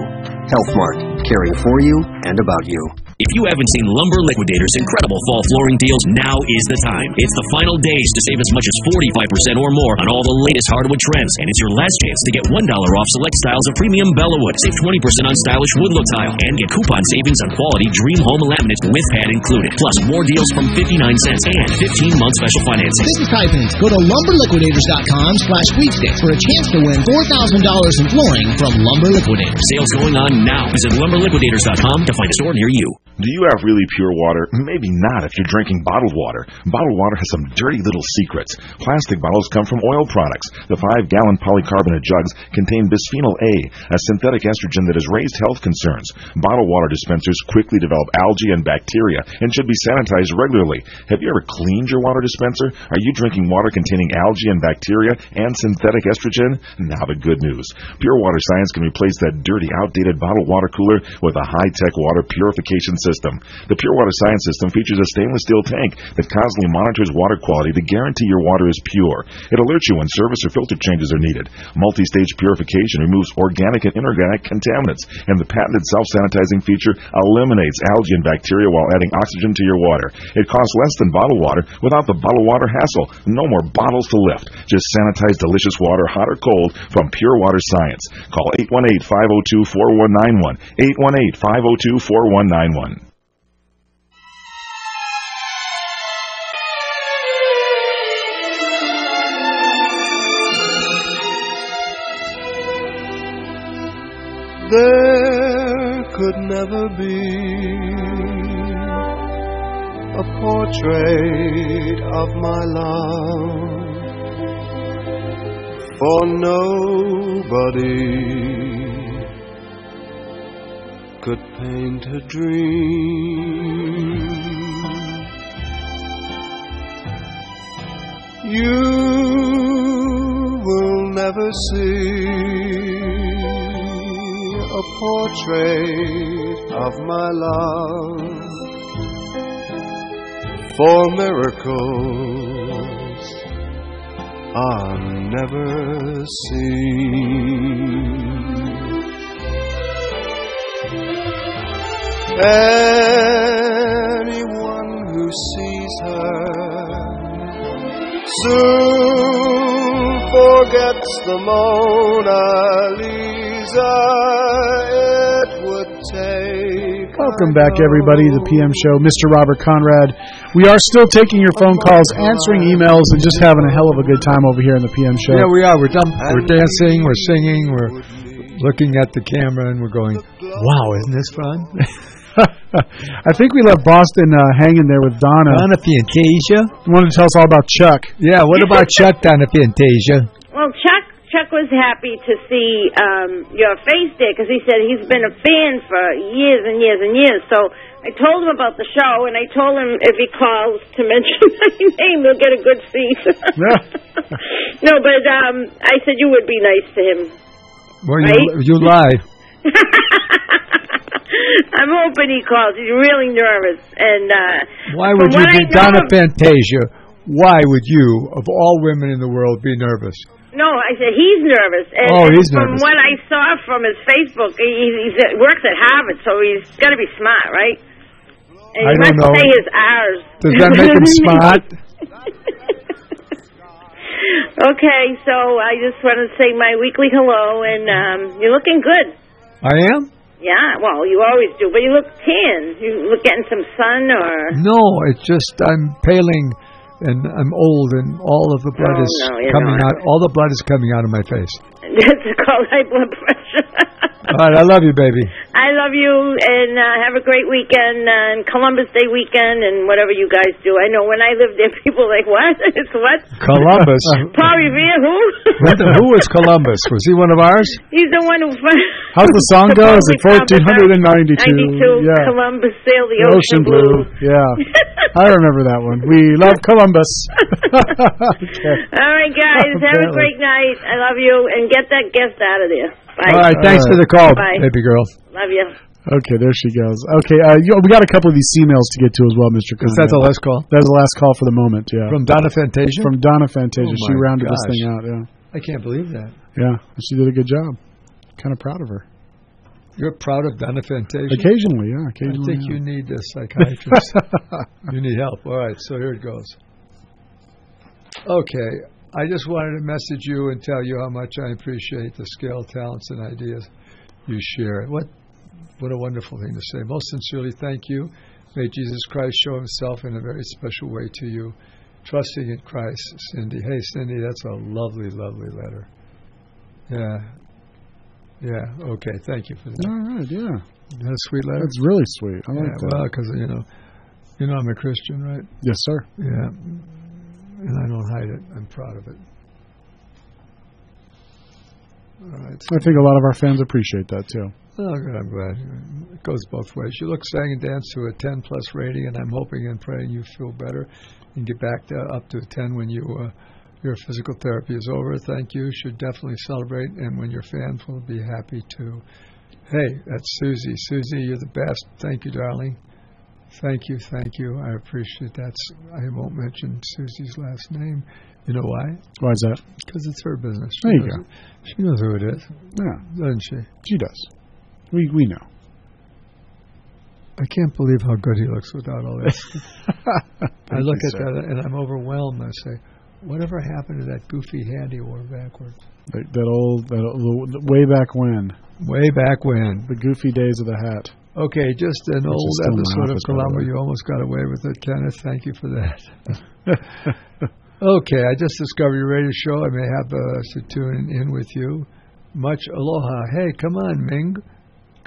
[SPEAKER 4] Health Mart, caring for you and about you.
[SPEAKER 23] If you haven't seen Lumber Liquidators' incredible fall flooring deals, now is the time. It's the final days to save as much as 45% or more on all the latest hardwood trends, and it's your last chance to get $1 off select styles of premium Bellawood. Save 20% on stylish wood look tile, and get coupon savings on quality Dream Home laminates with pad included. Plus, more deals from 59 cents and 15-month special financing.
[SPEAKER 24] This is Ty Pence. Go to lumberliquidators.com/sweepstakes for a chance to win $4,000 in flooring from Lumber Liquidators.
[SPEAKER 23] Sales going on now. Visit lumberliquidators.com to find a store near you.
[SPEAKER 25] Do you have really pure water? Maybe not if you're drinking bottled water. Bottled water has some dirty little secrets. Plastic bottles come from oil products. The 5-gallon polycarbonate jugs contain bisphenol A, a synthetic estrogen that has raised health concerns. Bottled water dispensers quickly develop algae and bacteria and should be sanitized regularly. Have you ever cleaned your water dispenser? Are you drinking water containing algae and bacteria and synthetic estrogen? Now the good news. Pure Water Science can replace that dirty, outdated bottled water cooler with a high-tech water purification system. The Pure Water Science system features a stainless steel tank that constantly monitors water quality to guarantee your water is pure. It alerts you when service or filter changes are needed. Multi-stage purification removes organic and inorganic contaminants, and the patented self-sanitizing feature eliminates algae and bacteria while adding oxygen to your water. It costs less than bottled water without the bottled water hassle. No more bottles to lift. Just sanitize delicious water, hot or cold, from Pure Water Science. Call 818-502-4191. 818-502-4191.
[SPEAKER 6] There could never be a portrait of my love, for nobody could paint a dream. You will never see a portrait of my love, for miracles are never seen. Anyone who sees her soon forgets the Mona Lisa. It would take.
[SPEAKER 1] Welcome back, everybody, to the PM Show. Mr. Robert Conrad. We are still taking your phone calls, answering emails, and just having a hell of a good time over here in the PM Show.
[SPEAKER 2] Yeah, we are. We're dancing, we're singing, we're looking at the camera, and we're going, wow, isn't this fun?
[SPEAKER 1] I think we left Boston hanging there with Donna.
[SPEAKER 2] Donna Fantasia.
[SPEAKER 1] You wanted to tell us all about Chuck.
[SPEAKER 2] Yeah, what about Chuck, Donna Fantasia?
[SPEAKER 21] Well, Chuck was happy to see your face there because he said he's been a fan for years and years and years. So I told him about the show, and I told him if he calls to mention my name, he'll get a good seat. No, but I said you would be nice to him.
[SPEAKER 2] Well,
[SPEAKER 21] right?
[SPEAKER 2] you lie.
[SPEAKER 21] I'm hoping he calls. He's really nervous. And
[SPEAKER 2] why would you be Donna Fantasia? Why would you, of all women in the world, be nervous?
[SPEAKER 21] No, I said he's nervous. And,
[SPEAKER 2] he's
[SPEAKER 21] from
[SPEAKER 2] nervous.
[SPEAKER 21] what I saw from his Facebook, he works at Harvard, so he's got to be smart, right? And
[SPEAKER 2] I don't know.
[SPEAKER 21] Say his R's.
[SPEAKER 2] Does that make him smart?
[SPEAKER 21] Okay, so I just want to say my weekly hello, and you're looking good.
[SPEAKER 2] I am?
[SPEAKER 21] Yeah, well, you always do, but you look tan. You look getting some sun, or?
[SPEAKER 2] No, it's just I'm paling, and I'm old, and all of the blood is coming out. All the blood is coming out of my face.
[SPEAKER 21] That's called high blood pressure.
[SPEAKER 2] All right, I love you, baby.
[SPEAKER 21] I love you, and have a great weekend, and Columbus Day weekend, and whatever you guys do. I know when I lived there, people were like, what? It's what?
[SPEAKER 2] Columbus.
[SPEAKER 21] Paul Revere, who?
[SPEAKER 2] Who was Columbus? Was he one of ours?
[SPEAKER 21] He's the one who...
[SPEAKER 1] How's the song go? Is it 1492?
[SPEAKER 21] 92,
[SPEAKER 1] Yeah.
[SPEAKER 21] Columbus sailed the ocean blue.
[SPEAKER 1] Yeah. I remember that one. We love Columbus. Okay.
[SPEAKER 21] All right, guys. Have a great night. I love you. And get that guest out of there. Bye.
[SPEAKER 2] All right. Thanks for the call,
[SPEAKER 21] Bye.
[SPEAKER 2] baby girl.
[SPEAKER 21] Love you.
[SPEAKER 1] Okay, there she goes. Okay, we got a couple of these emails to get to as well, Mr. Conrad.
[SPEAKER 2] Is that the last call?
[SPEAKER 1] That was the last call for the moment, yeah.
[SPEAKER 2] From Donna Fantasia?
[SPEAKER 1] From Donna Fantasia.
[SPEAKER 2] Oh
[SPEAKER 1] She
[SPEAKER 2] my
[SPEAKER 1] rounded this
[SPEAKER 2] gosh.
[SPEAKER 1] thing out, yeah.
[SPEAKER 2] I can't believe that.
[SPEAKER 1] Yeah, she did a good job. Kind of proud of her.
[SPEAKER 2] You're proud of Donna Fantasia?
[SPEAKER 1] Occasionally, yeah. Occasionally,
[SPEAKER 2] I think
[SPEAKER 1] yeah.
[SPEAKER 2] you need a psychiatrist. You need help. All right, so here it goes. Okay, I just wanted to message you and tell you how much I appreciate the skill, talents, and ideas you share. What a wonderful thing to say. Most sincerely, thank you. May Jesus Christ show himself in a very special way to you. Trusting in Christ, Cindy. Hey, Cindy, that's a lovely, lovely letter. Yeah, okay, thank you for that.
[SPEAKER 1] All right, yeah.
[SPEAKER 2] That's a sweet letter?
[SPEAKER 1] That's really sweet. I like that.
[SPEAKER 2] Well, because, you know I'm a Christian, right?
[SPEAKER 1] Yes, sir.
[SPEAKER 2] Yeah, and I don't hide it. I'm proud of it. All right.
[SPEAKER 1] I think a lot of our fans appreciate that, too.
[SPEAKER 2] Oh, good, I'm glad. It goes both ways. You look, sang, and dance to a 10-plus rating, and I'm hoping and praying you feel better and get back up to a 10 when your physical therapy is over. Thank you. Should definitely celebrate, and when your fans will be happy too. Hey, that's Susie. Susie, you're the best. Thank you, darling. Thank you. I appreciate that. I won't mention Susie's last name. You know why?
[SPEAKER 1] Why is that?
[SPEAKER 2] Because it's her business.
[SPEAKER 1] There you go.
[SPEAKER 2] She knows who it is.
[SPEAKER 1] Yeah.
[SPEAKER 2] Doesn't she?
[SPEAKER 1] She does. We know.
[SPEAKER 2] I can't believe how good he looks without all this. I look at that and I'm overwhelmed. I say, whatever happened to that goofy hand he wore backwards?
[SPEAKER 1] That old way back when.
[SPEAKER 2] Way back when.
[SPEAKER 1] The goofy days of the hat.
[SPEAKER 2] Okay, just an
[SPEAKER 1] Which
[SPEAKER 2] old
[SPEAKER 1] is still in my
[SPEAKER 2] episode of
[SPEAKER 1] office, by the
[SPEAKER 2] Columbo.
[SPEAKER 1] way.
[SPEAKER 2] You almost got away with it, Kenneth. Thank you for that. Okay, I just discovered your radio show. I may have to tune in with you. Much aloha. Hey, come on, Ming.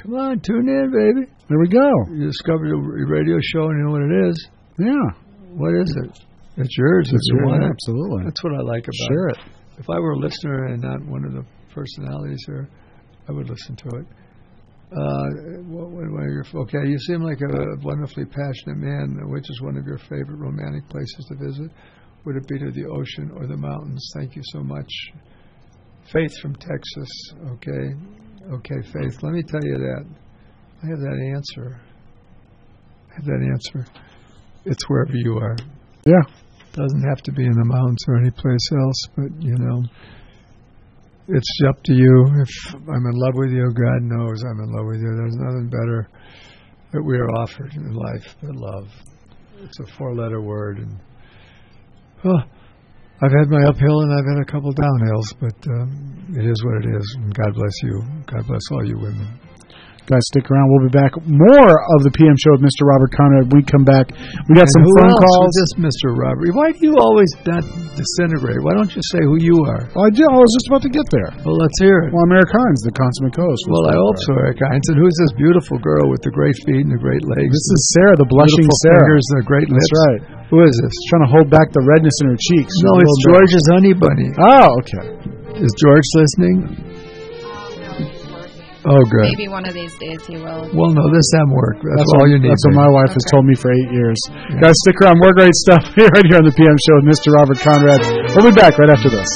[SPEAKER 2] Come on, tune in, baby.
[SPEAKER 1] There we go.
[SPEAKER 2] You discovered your radio show and you know what it is?
[SPEAKER 1] Yeah.
[SPEAKER 2] What is it? It's yours if
[SPEAKER 1] It's
[SPEAKER 2] you
[SPEAKER 1] yours,
[SPEAKER 2] want it.
[SPEAKER 1] absolutely.
[SPEAKER 2] That's what I like about
[SPEAKER 1] Share
[SPEAKER 2] it. If I were a listener and not one of the personalities here, I would listen to it. Okay, you seem like a wonderfully passionate man. Which is one of your favorite romantic places to visit? Would it be to the ocean or the mountains? Thank you so much. Faith from Texas. Okay, Faith. Let me tell you that. I have that answer. It's wherever you are.
[SPEAKER 1] Yeah.
[SPEAKER 2] Doesn't have to be in the mountains or any place else, but, it's up to you. If I'm in love with you, God knows I'm in love with you. There's nothing better that we are offered in life than love. It's a 4-letter word. And I've had my uphill and I've had a couple downhills, but it is what it is. And God bless you. God bless all you women.
[SPEAKER 1] Guys, stick around. We'll be back. More of the PM show with Mr. Robert Conrad. We come back. We got some phone calls.
[SPEAKER 2] This Mr. Robert. Why do you always not disintegrate? Why don't you say who you are?
[SPEAKER 1] I was just about to get there.
[SPEAKER 2] Well, let's hear it.
[SPEAKER 1] Well, I'm Eric Hines, the consummate co-host.
[SPEAKER 2] Well, I hope so, Eric Hines. And who's this beautiful girl with the great feet and the great legs?
[SPEAKER 1] This is Sarah, the blushing
[SPEAKER 2] beautiful
[SPEAKER 1] Sarah.
[SPEAKER 2] Fingers and the great lips.
[SPEAKER 1] That's right.
[SPEAKER 2] Who is this?
[SPEAKER 1] Trying to hold back the redness in her cheeks.
[SPEAKER 2] No, it's George's honey bunny.
[SPEAKER 1] Oh, okay.
[SPEAKER 2] Is George listening? Oh, good.
[SPEAKER 3] Maybe one of these days he will.
[SPEAKER 2] Well, no, this time work. That's all you need.
[SPEAKER 1] That's what my wife has told me for 8 years. Yeah. Guys, stick around. More great stuff right here on the PM show with Mr. Robert Conrad. We'll be back right after this.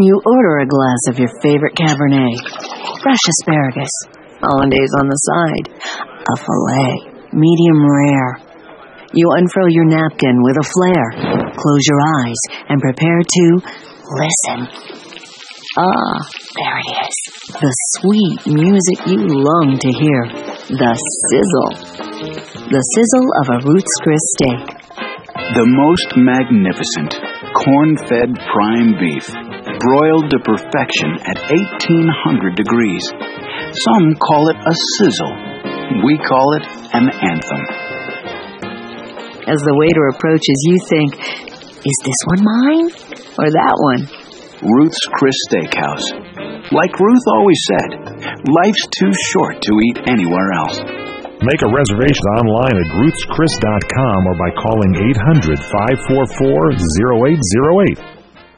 [SPEAKER 5] You order a glass of your favorite Cabernet, fresh asparagus, hollandaise on the side, a filet, medium rare. You unfurl your napkin with a flair, close your eyes, and prepare to listen. Ah, there it is. The sweet music you long to hear. The sizzle. The sizzle of a Ruth's Chris steak.
[SPEAKER 7] The most magnificent, corn-fed prime beef, broiled to perfection at 1,800 degrees. Some call it a sizzle. We call it an anthem.
[SPEAKER 5] As the waiter approaches, you think, is this one mine or that one?
[SPEAKER 7] Ruth's Chris Steakhouse. Like Ruth always said, life's too short to eat anywhere else.
[SPEAKER 17] Make a reservation online at GruthsChris.com or by calling 800-544-0808.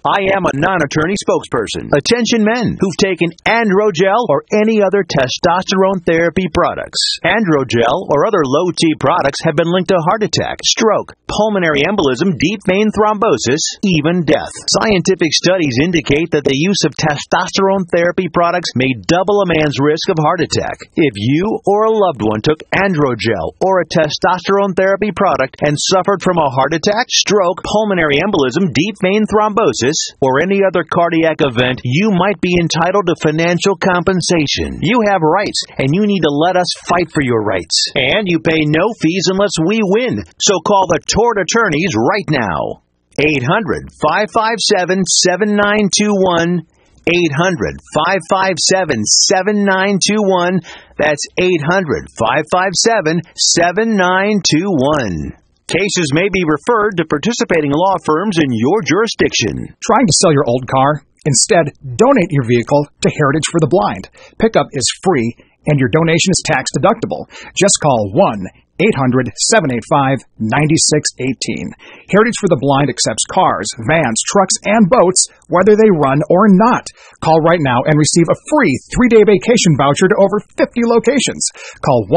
[SPEAKER 18] I am a non-attorney spokesperson. Attention men who've taken Androgel or any other testosterone therapy products. Androgel or other low-T products have been linked to heart attack, stroke, pulmonary embolism, deep vein thrombosis, even death. Scientific studies indicate that the use of testosterone therapy products may double a man's risk of heart attack. If you or a loved one took Androgel or a testosterone therapy product and suffered from a heart attack, stroke, pulmonary embolism, deep vein thrombosis, or any other cardiac event, you might be entitled to financial compensation. You have rights, and you need to let us fight for your rights. And you pay no fees unless we win. So call the tort attorneys right now. 800-557-7921. 800-557-7921. That's 800-557-7921. Cases may be referred to participating law firms in your jurisdiction.
[SPEAKER 3] Trying to sell your old car? Instead, donate your vehicle to Heritage for the Blind. Pickup is free, and your donation is tax deductible. Just call 1-800-785-9618. Heritage for the Blind accepts cars, vans, trucks, and boats, whether they run or not. Call right now and receive a free 3-day vacation voucher to over 50 locations. Call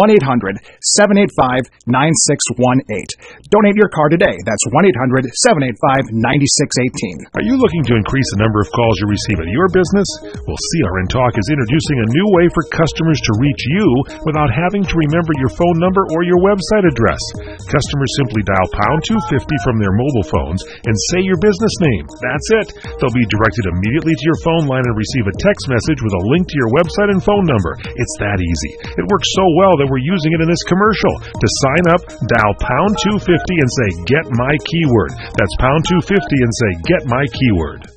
[SPEAKER 3] 1-800-785-9618. Donate your car today. That's 1-800-785-9618.
[SPEAKER 17] Are you looking to increase the number of calls you receive at your business? Well, CRN Talk is introducing a new way for customers to reach you without having to remember your phone number or your website address. Customers simply dial pound 250 from their mobile phones and say your business name. That's it. They'll be directed immediately to your phone line and receive a text message with a link to your website and phone number. It's that easy. It works so well that we're using it in this commercial. To sign up, dial pound 250 and say get my keyword. That's pound 250 and say get my keyword.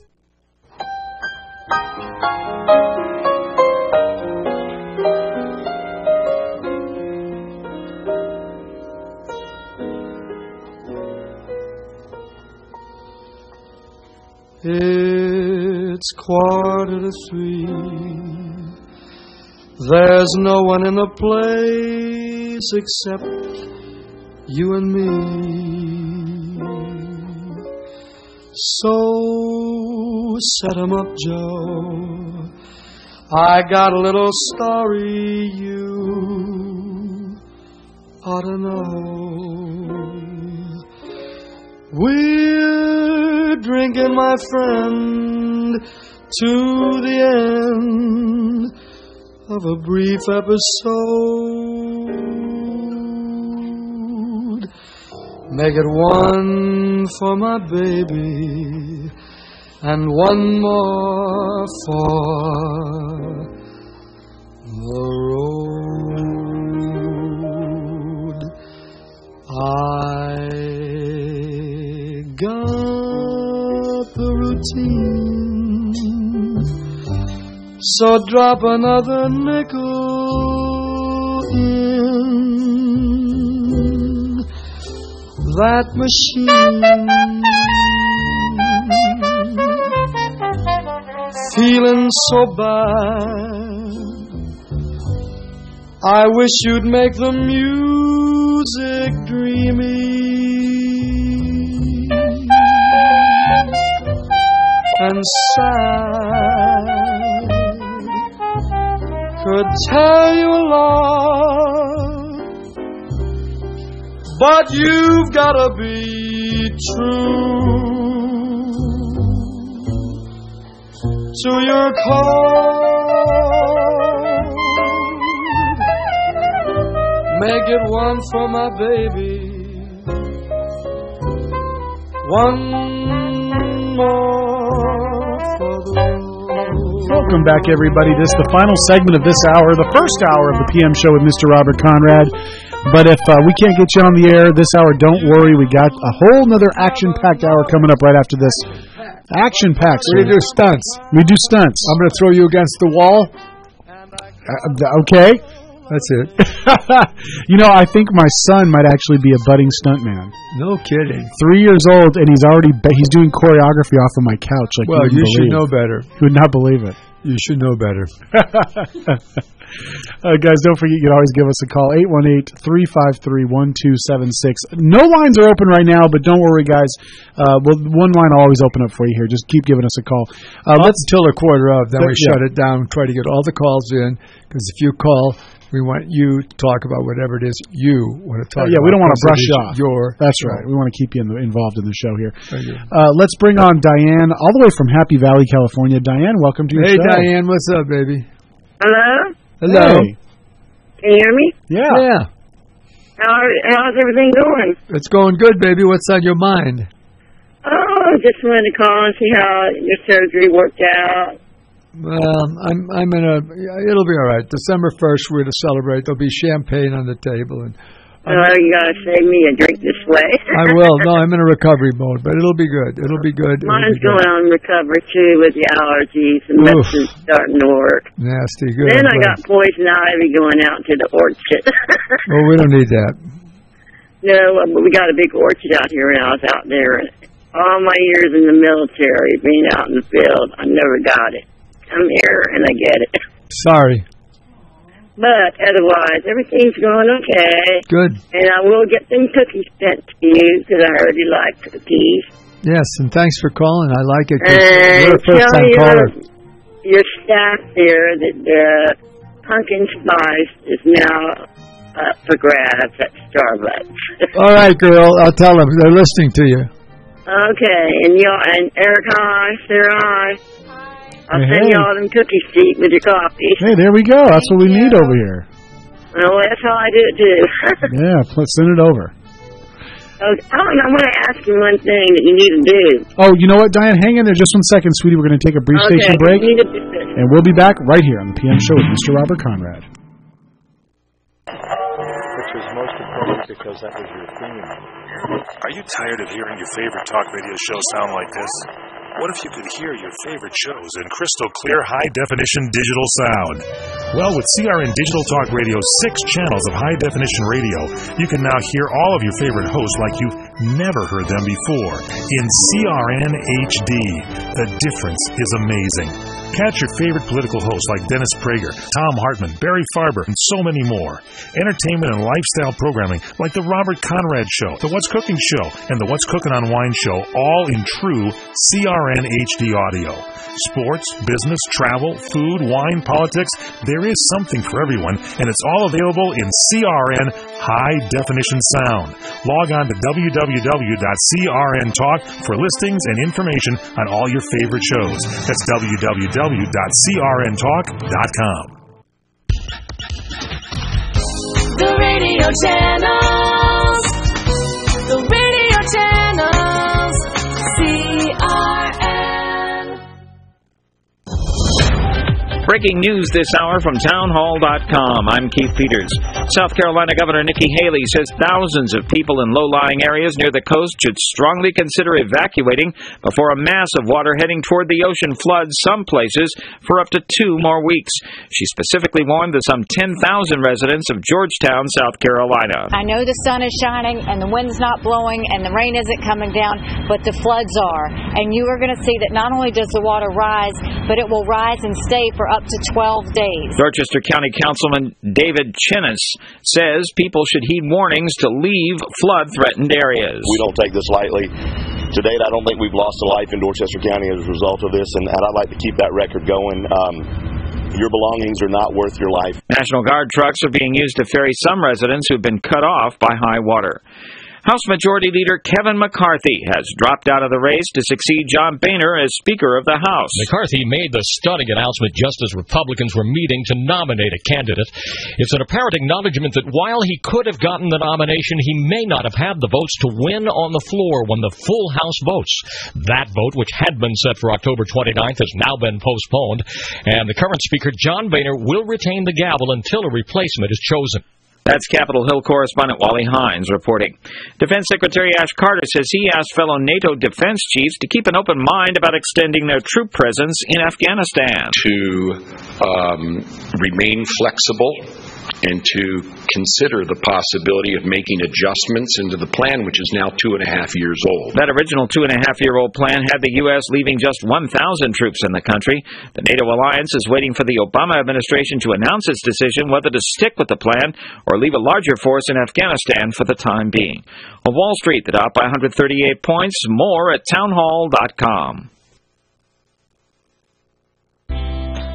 [SPEAKER 8] It's 2:45. There's no one in the place except you and me. So set 'em up, Joe. I got a little story you ought to know. We're drinking, my friend, to the end of a brief episode. Make it one for my baby and one more for the road. I got the routine, so drop another nickel in that machine. Feeling so bad, I wish you'd make the music dreamy and sad. Could tell you a lot, but you've gotta be true to your code. Make it one for my baby, one more for the road.
[SPEAKER 1] Welcome back, everybody. This is the final segment of this hour, the first hour of the PM show with Mr. Robert Conrad. But if we can't get you on the air this hour, don't worry. We got a whole nother action-packed hour coming up right after this. Action-packed.
[SPEAKER 2] We do stunts.
[SPEAKER 1] We do stunts.
[SPEAKER 2] I'm going to throw you against the wall.
[SPEAKER 1] Okay.
[SPEAKER 2] That's it.
[SPEAKER 1] You know, I think my son might actually be a budding stuntman.
[SPEAKER 2] No kidding.
[SPEAKER 1] 3 years old, and he's doing choreography off of my couch. Like,
[SPEAKER 2] well, you should know better.
[SPEAKER 1] You would not believe it.
[SPEAKER 2] You should know better.
[SPEAKER 1] Guys, don't forget, you can always give us a call, 818-353-1276. No lines are open right now, but don't worry, guys. One line will always open up for you here. Just keep giving us a call.
[SPEAKER 2] Let's until a quarter of, then we shut it down, try to get all the calls in, because if you call, we want you to talk about whatever it is you want to talk about.
[SPEAKER 1] Yeah, we don't want to brush you off. That's
[SPEAKER 2] show.
[SPEAKER 1] right. We want to keep you involved in the show here. Let's bring on Diane, all the way from Happy Valley, California. Diane, welcome to your show.
[SPEAKER 2] Hey, Diane, what's up, baby?
[SPEAKER 21] Hello?
[SPEAKER 2] Hello.
[SPEAKER 1] Hey.
[SPEAKER 21] Can you hear me?
[SPEAKER 2] Yeah.
[SPEAKER 21] How's everything going?
[SPEAKER 2] It's going good, baby. What's on your mind?
[SPEAKER 21] Oh, just wanted to call and see how your surgery worked out.
[SPEAKER 2] Well, it'll be all right. December 1st, we're to celebrate. There'll be champagne on the table. And
[SPEAKER 21] you got to save me a drink this way.
[SPEAKER 2] I will. No, I'm in a recovery mode, but it'll be good. It'll be good.
[SPEAKER 21] Mine's going on recovery, too, with the allergies and medicine's starting to work.
[SPEAKER 2] Nasty. Good.
[SPEAKER 21] Then I got poison ivy going out to the orchard.
[SPEAKER 2] Well, we don't need that.
[SPEAKER 21] No, but we got a big orchard out here when I was out there. All my years in the military, being out in the field, I never got it. I'm here and I get it.
[SPEAKER 2] Sorry.
[SPEAKER 21] But otherwise, everything's going okay.
[SPEAKER 2] Good.
[SPEAKER 21] And I will get them cookies sent to you because I heard you like cookies.
[SPEAKER 2] Yes, and thanks for calling. I like it.
[SPEAKER 21] And
[SPEAKER 2] You're a first-time caller.
[SPEAKER 21] Your staff here that the pumpkin spice is now up for grabs at Starbucks.
[SPEAKER 2] All right, girl. I'll tell them. They're listening to you.
[SPEAKER 21] Okay. And Eric, hi. Sarah, hi. I'll send you all them cookies to eat with your coffee.
[SPEAKER 1] Hey, there we go. That's what we need over here.
[SPEAKER 21] Well, that's how I do it, too.
[SPEAKER 1] Yeah, send it over.
[SPEAKER 21] Okay. Oh, and I want to ask you one thing that you need to do.
[SPEAKER 1] Oh, you know what, Diane? Hang in there just 1 second, sweetie. We're going to take a brief station break. And we'll be back right here on the PM Show with Mr. Robert Conrad.
[SPEAKER 9] Which was most important because that was your theme.
[SPEAKER 17] Are you tired of hearing your favorite talk radio show sound like this? What if you could hear your favorite shows in crystal clear, high-definition digital sound? Well, with CRN Digital Talk Radio's 6 channels of high-definition radio, you can now hear all of your favorite hosts like you've never heard them before in CRN HD. The difference is amazing. Catch your favorite political hosts like Dennis Prager, Tom Hartman, Barry Farber, and so many more. Entertainment and lifestyle programming like The Robert Conrad Show, The What's Cooking Show, and The What's Cooking on Wine Show, all in true CRN HD audio. Sports, business, travel, food, wine, politics, there is something for everyone, and it's all available in CRN High Definition Sound. Log on to www.crntalk for listings and information on all your favorite shows. That's www.crntalk.com.
[SPEAKER 10] The radio channels. The radio channels. CRN.
[SPEAKER 11] Breaking news this hour from townhall.com. I'm Keith Peters. South Carolina Governor Nikki Haley says thousands of people in low-lying areas near the coast should strongly consider evacuating before a mass of water heading toward the ocean floods some places for up to 2 more weeks. She specifically warned the some 10,000 residents of Georgetown, South Carolina.
[SPEAKER 12] I know the sun is shining and the wind's not blowing and the rain isn't coming down, but the floods are. And you are going to see that not only does the water rise, but it will rise and stay for up to 12 days.
[SPEAKER 11] Dorchester County Councilman David Chinnis says people should heed warnings to leave flood-threatened areas.
[SPEAKER 13] We don't take this lightly. To date, I don't think we've lost a life in Dorchester County as a result of this, and I'd like to keep that record going. Your belongings are not worth your life.
[SPEAKER 11] National Guard trucks are being used to ferry some residents who've been cut off by high water. House Majority Leader Kevin McCarthy has dropped out of the race to succeed John Boehner as Speaker of the House.
[SPEAKER 26] McCarthy made the stunning announcement just as Republicans were meeting to nominate a candidate. It's an apparent acknowledgement that while he could have gotten the nomination, he may not have had the votes to win on the floor when the full House votes. That vote, which had been set for October 29th, has now been postponed, and the current Speaker, John Boehner, will retain the gavel until a replacement is chosen.
[SPEAKER 11] That's Capitol Hill correspondent Wally Hines reporting. Defense Secretary Ash Carter says he asked fellow NATO defense chiefs to keep an open mind about extending their troop presence in Afghanistan.
[SPEAKER 14] To remain flexible and to consider the possibility of making adjustments into the plan, which is now 2.5 years old.
[SPEAKER 11] That original 2.5-year-old plan had the U.S. leaving just 1,000 troops in the country. The NATO alliance is waiting for the Obama administration to announce its decision whether to stick with the plan or leave a larger force in Afghanistan for the time being. On Wall Street, the Dow by 138 points. More at townhall.com.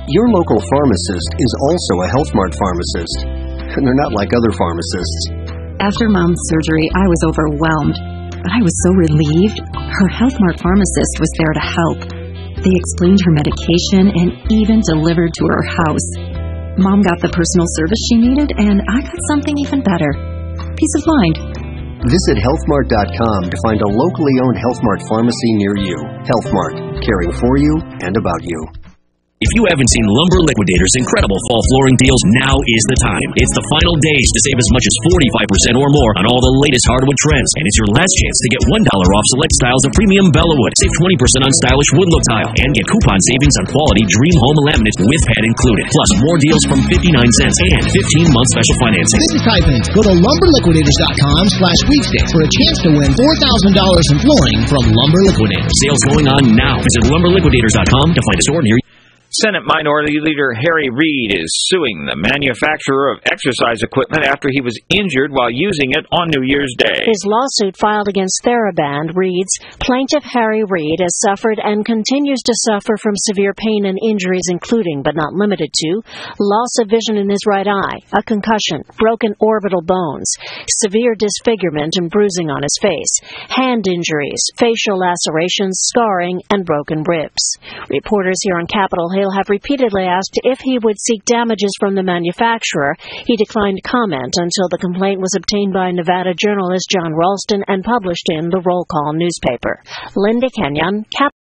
[SPEAKER 4] Your local pharmacist is also a Health Mart pharmacist, and they're not like other pharmacists.
[SPEAKER 15] After Mom's surgery, I was overwhelmed, but I was so relieved. Her Health Mart pharmacist was there to help. They explained her medication and even delivered to her house. Mom got the personal service she needed, and I got something even better. Peace of mind.
[SPEAKER 4] Visit healthmart.com to find a locally owned Health Mart pharmacy near you. Health Mart, caring for you and about you.
[SPEAKER 23] If you haven't seen Lumber Liquidators' incredible fall flooring deals, now is the time. It's the final days to save as much as 45% or more on all the latest hardwood trends, and it's your last chance to get $1 off select styles of premium Bellawood. Save 20% on stylish wood look tile, and get coupon savings on quality Dream Home laminate with pad included. Plus, more deals from 59 cents and 15-month special financing.
[SPEAKER 24] This is Typins. Go to lumberliquidators.com/weekday for a chance to win $4,000 in flooring from Lumber Liquidators.
[SPEAKER 23] Sales going on now. Visit lumberliquidators.com to find a store near you.
[SPEAKER 11] Senate Minority Leader Harry Reid is suing the manufacturer of exercise equipment after he was injured while using it on New Year's Day.
[SPEAKER 16] His lawsuit filed against TheraBand reads, Plaintiff Harry Reid has suffered and continues to suffer from severe pain and injuries including, but not limited to, loss of vision in his right eye, a concussion, broken orbital bones, severe disfigurement and bruising on his face, hand injuries, facial lacerations, scarring, and broken ribs. Reporters here on Capitol Hill have repeatedly asked if he would seek damages from the manufacturer. He declined comment until the complaint was obtained by Nevada journalist John Ralston and published in the Roll Call newspaper. Linda Kenyon,